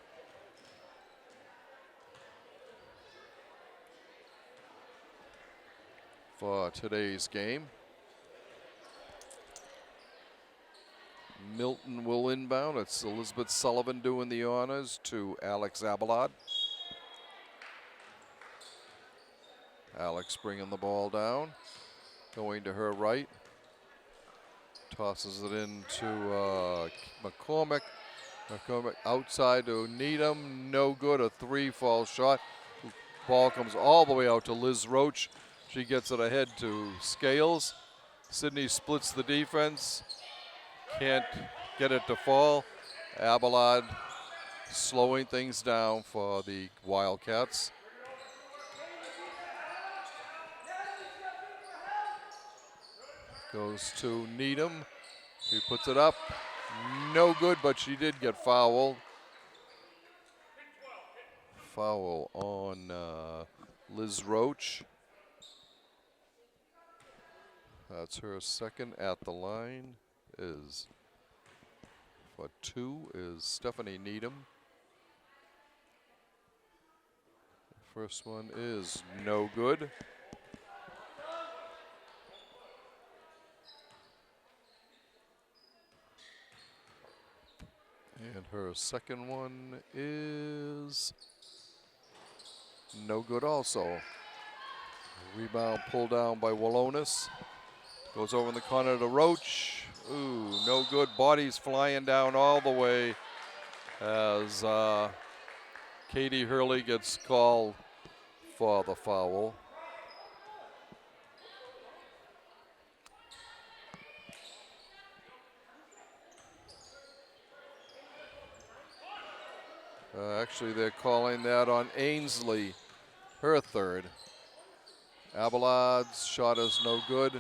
For today's game. Milton will inbound. It's Elizabeth Sullivan doing the honors to Alex Abelard. Alex bringing the ball down, going to her right. Tosses it into McCormick. McCormick outside to Needham. No good. A 3-fall shot. Ball comes all the way out to Liz Roach. She gets it ahead to Scales. Sydney splits the defense. Can't get it to fall. Abelard slowing things down for the Wildcats. Goes to Needham. She puts it up. No good, but she did get fouled. Foul on Liz Roach. That's her second at the line. Is for 2 is Stephanie Needham. The first one is no good. And her second one is no good also. Rebound pulled down by Walonis. Goes over in the corner to Roach. Ooh, no good. Bodies flying down all the way as Katie Hurley gets called for the foul. Actually, they're calling that on Ainsley, her third. Abelard's shot is no good.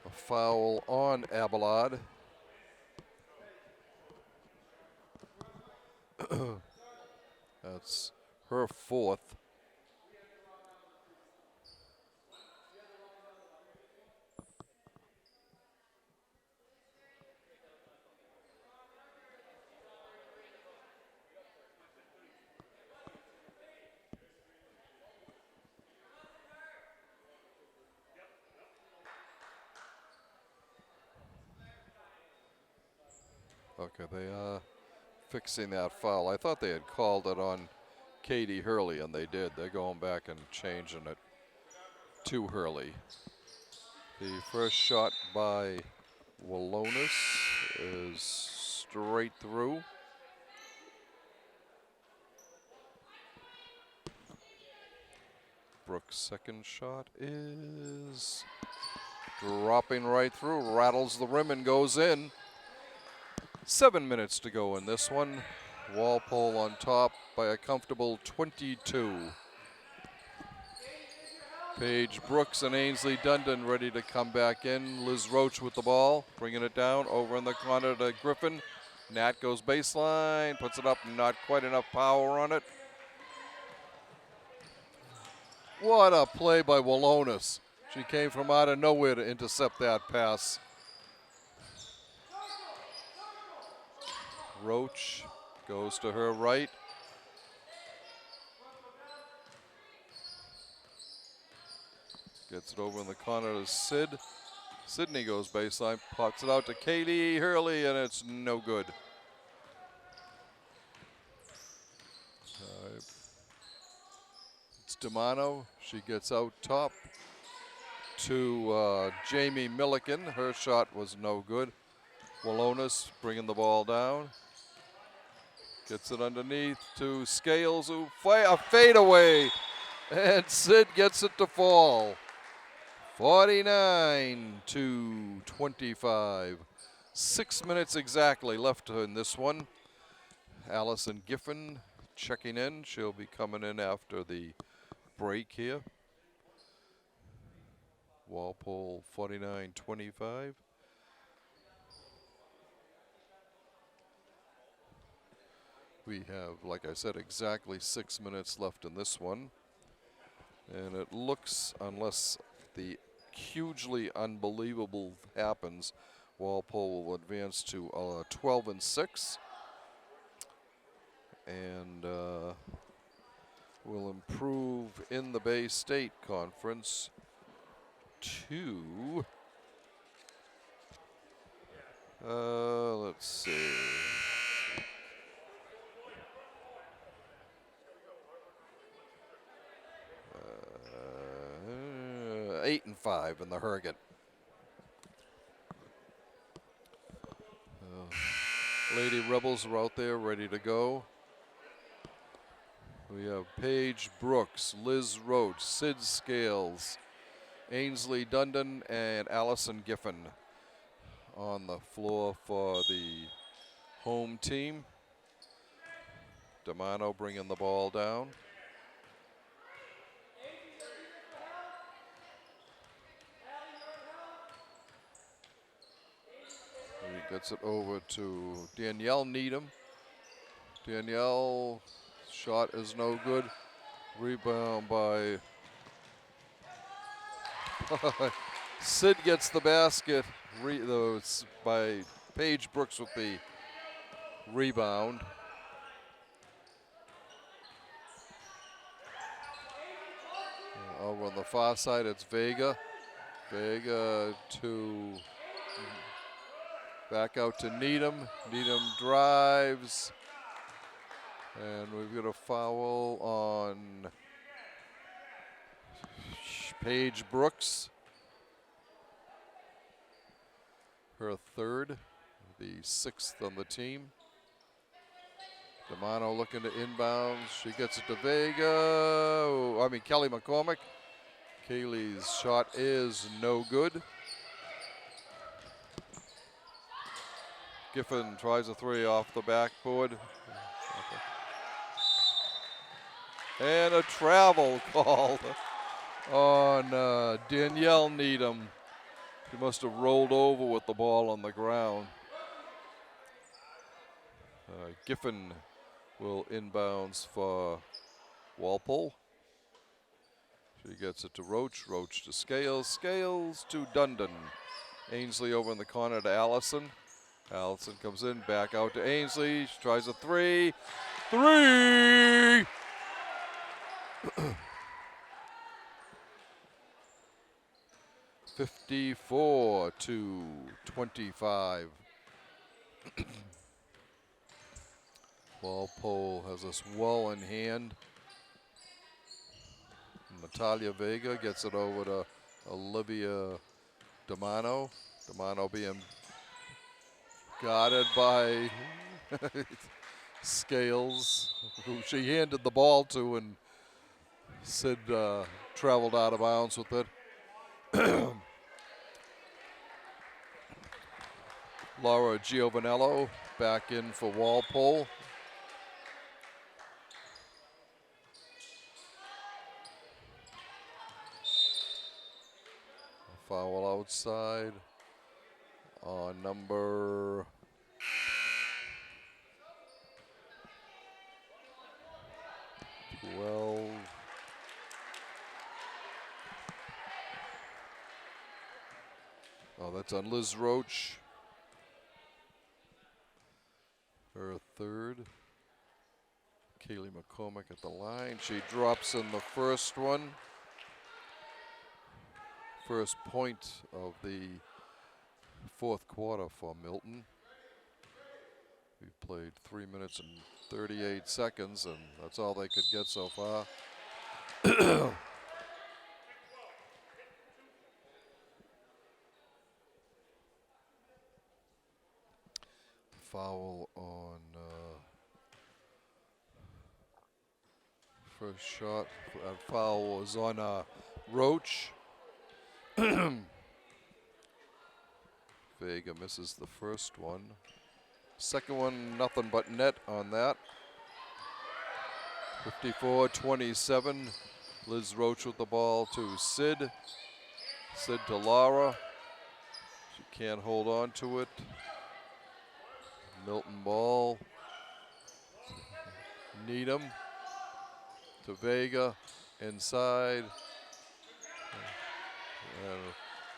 A foul on Abelard. That's her 4th. Okay, they are fixing that foul. I thought they had called it on Katie Hurley, and they did. They're going back and changing it to Hurley. The first shot by Walonis is straight through. Brooks' second shot is dropping right through, rattles the rim and goes in. 7 minutes to go in this one. Walpole on top by a comfortable 22. Paige Brooks and Ainsley Dundon ready to come back in. Liz Roach with the ball, bringing it down over in the corner to Giffen. Nat goes baseline, puts it up, not quite enough power on it. What a play by Walonis. She came from out of nowhere to intercept that pass. Roach goes to her right. Gets it over in the corner to Sid. Sydney goes baseline, pots it out to Katie Hurley, and it's no good. It's Demano. She gets out top to Jamie Milliken. Her shot was no good. Walonis bringing the ball down. Gets it underneath to Scales, who a fadeaway, and Sid gets it to fall. 49-25. 6 minutes exactly left in this one. Alison Giffen checking in. She'll be coming in after the break here. Walpole 49-25. We have, like I said, exactly 6 minutes left in this one. And it looks, unless the hugely unbelievable happens, Walpole will advance to 12-6. And will improve in the Bay State Conference to, let's see. 8-5 in the Hurricane. Lady Rebels are out there ready to go. We have Paige Brooks, Liz Roach, Sid Scales, Ainsley Dundon, and Alison Giffen on the floor for the home team. Demano bringing the ball down. He gets it over to Danielle Needham. Danielle, shot is no good. Rebound by Sid gets the basket. It's by Paige Brooks with the rebound. Over on the far side, it's Vega. Vega to back out to Needham. Needham drives. And we've got a foul on Paige Brooks. Her third, the sixth on the team. Demano looking to inbounds. She gets it to Vega. Kelly McCormick. Kaylee's shot is no good. Giffen tries a three off the backboard. And a travel called on Danielle Needham. She must have rolled over with the ball on the ground. Giffen will inbounds for Walpole. She gets it to Roach. Roach to Scales. Scales to Dundon. Ainsley over in the corner to Allison. Allison comes in, back out to Ainsley. She tries a three. Three! (54-25). Walpole has this well in hand. Natalia Vega gets it over to Olivia Demano. Demano being guarded by Scales, who she handed the ball to, and Sid traveled out of bounds with it. Laura Giovanello back in for Walpole. Foul outside on number 12. Oh, that's on Liz Roach. Her third. Kaylee McCormick at the line. She drops in the first one. First point of the fourth quarter for Milton. We've played 3 minutes and 38 seconds, and that's all they could get so far. Foul on first shot. That foul was on Roach. Vega misses the first one. Second one, nothing but net on that. 54-27. Liz Roach with the ball to Sid. Sid to Lara. She can't hold on to it. Milton ball. Needham to Vega. Inside.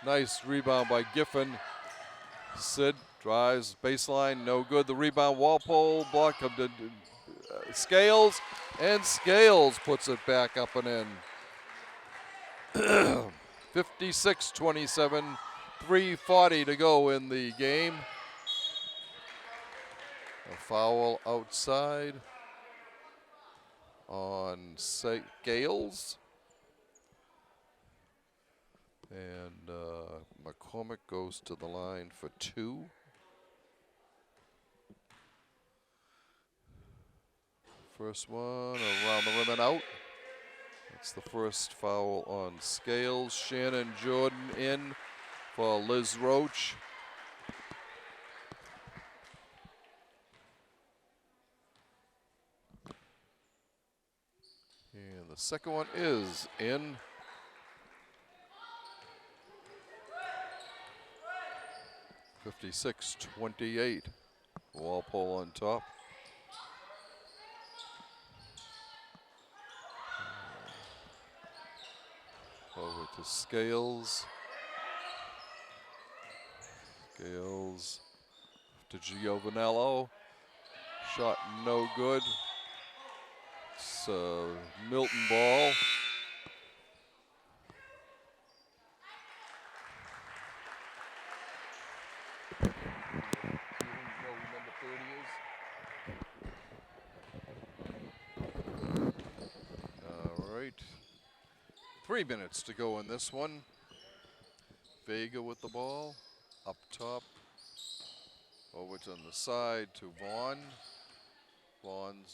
Nice rebound by Giffen. Sid drives baseline, no good. The rebound, Walpole block of the Scales, and Scales puts it back up and in. 56-27, 3:40 to go in the game. A foul outside on Scales. And McCormick goes to the line for 2. First one around the rim and out. That's the first foul on Scales. Shannon Jordan in for Liz Roach. And the second one is in. 56-28. Walpole on top. Over to Scales. Scales to Giovanello. Shot no good. It's Milton ball. All right. 3 minutes to go in this one. Vega with the ball. Up top. Over to the side to Vaughn. Vaughn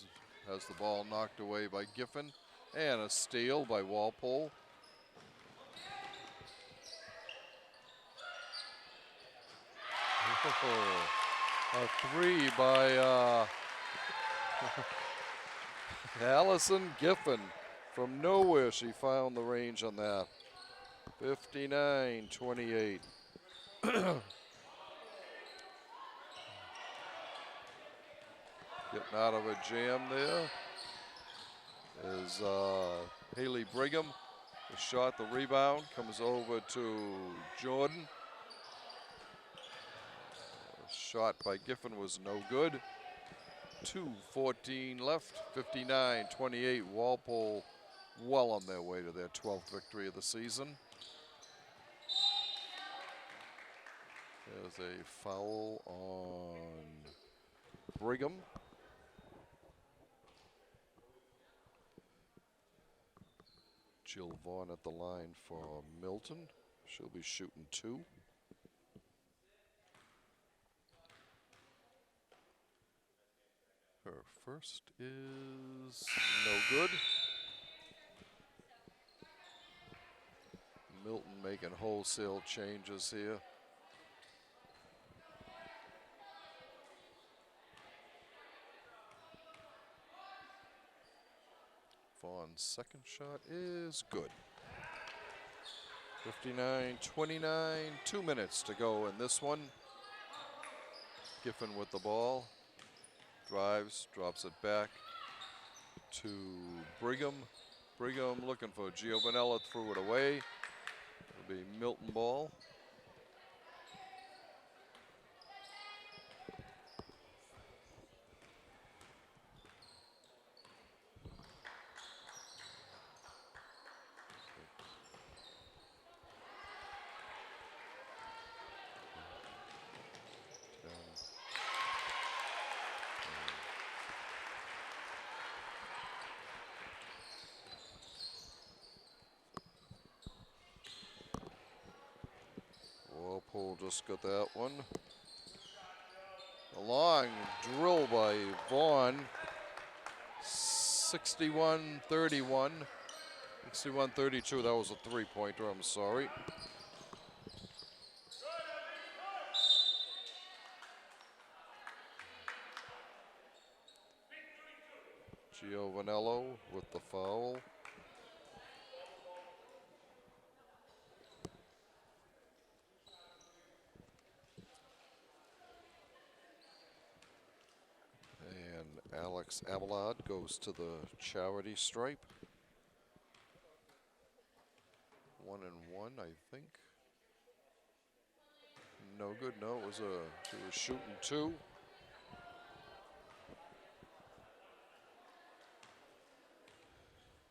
has the ball knocked away by Giffen. And a steal by Walpole. A 3 by Alison Giffen. From nowhere, she found the range on that. 59-28. Getting out of a jam there is Haley Brigham. The shot, the rebound, comes over to Jordan. Shot by Giffen was no good. 2:14 left, 59-28. Walpole well on their way to their 12th victory of the season. There's a foul on Brigham. Jill Vaughn at the line for Milton. She'll be shooting 2. Her first is no good. Milton making wholesale changes here. Vaughn's second shot is good. 59-29, 2 minutes to go in this one. Giffen with the ball. Drives, drops it back to Brigham. Brigham looking for Giovanella, threw it away. It'll be Milton ball. just got that one. A long drill by Vaughn. 61-31. 61-32. That was a three-pointer. I'm sorry. Giovanello with the foul. And Alex Abelard goes to the charity stripe. 1 and 1, I think. No good. No, it was he was shooting 2.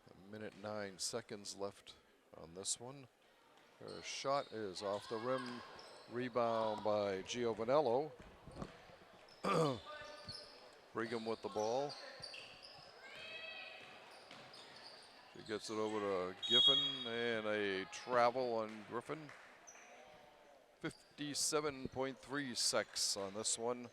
A minute 9 seconds left on this one. Her shot is off the rim. Rebound by Giovanello. Brigham with the ball. She gets it over to Giffen and a travel on Griffin. 57.3 secs on this one.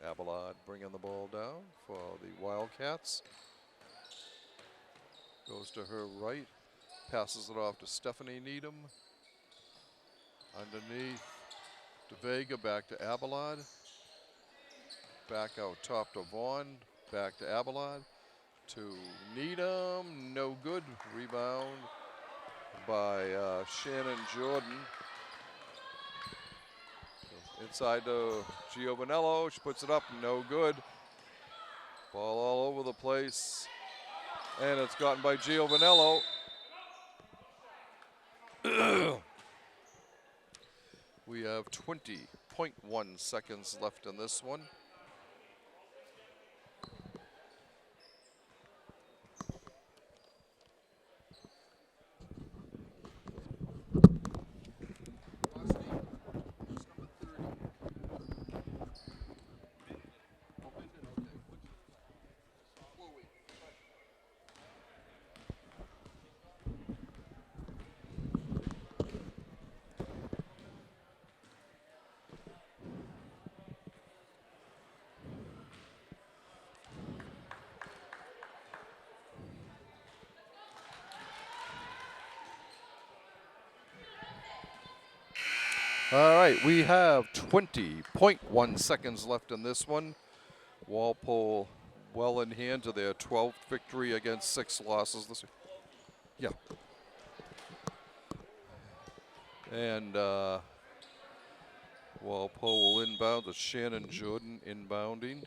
Abelard bringing the ball down for the Wildcats. Goes to her right. Passes it off to Stephanie Needham. Underneath to Vega, back to Abelard. Back out top to Vaughn. Back to Abelard. To Needham. No good. Rebound by Shannon Jordan. Inside to Giovanello. She puts it up. No good. Ball all over the place. And it's gotten by Giovanello. We have 20.1 seconds left in this one. All right, we have 20.1 seconds left in this one. Walpole well in hand to their 12th victory against 6 losses this year. Yeah. And Walpole will inbound to Shannon Jordan inbounding.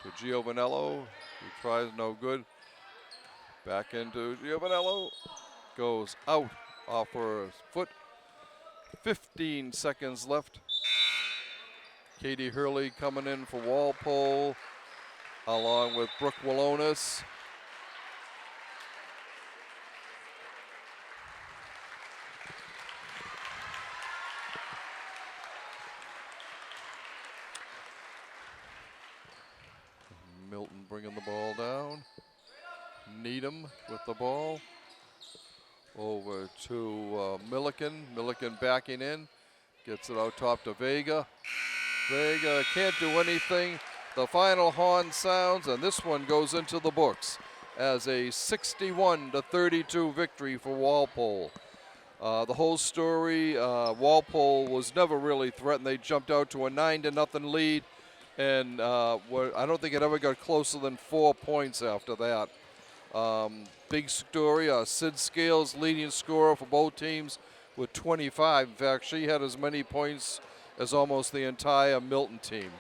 To Giovanello, he tries, no good. Back into Giovanello, goes out off her foot. 15 seconds left. Katie Hurley coming in for Walpole, along with Brooke Wallonis. Milton bringing the ball down. Needham with the ball. Over to Milliken. Milliken backing in. Gets it out top to Vega. Vega can't do anything. The final horn sounds, and this one goes into the books as a 61-32 victory for Walpole. The whole story, Walpole was never really threatened. They jumped out to a 9-0 lead, and I don't think it ever got closer than 4 points after that. Big story, Sid Scales, leading scorer for both teams with 25. In fact, she had as many points as almost the entire Milton team.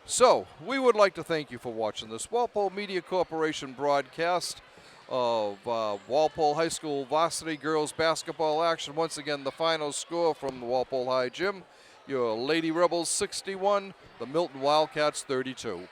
So, we would like to thank you for watching this Walpole Media Corporation broadcast of Walpole High School varsity girls basketball action. Once again, the final score from the Walpole High Gym. Your Lady Rebels 61, the Milton Wildcats 32.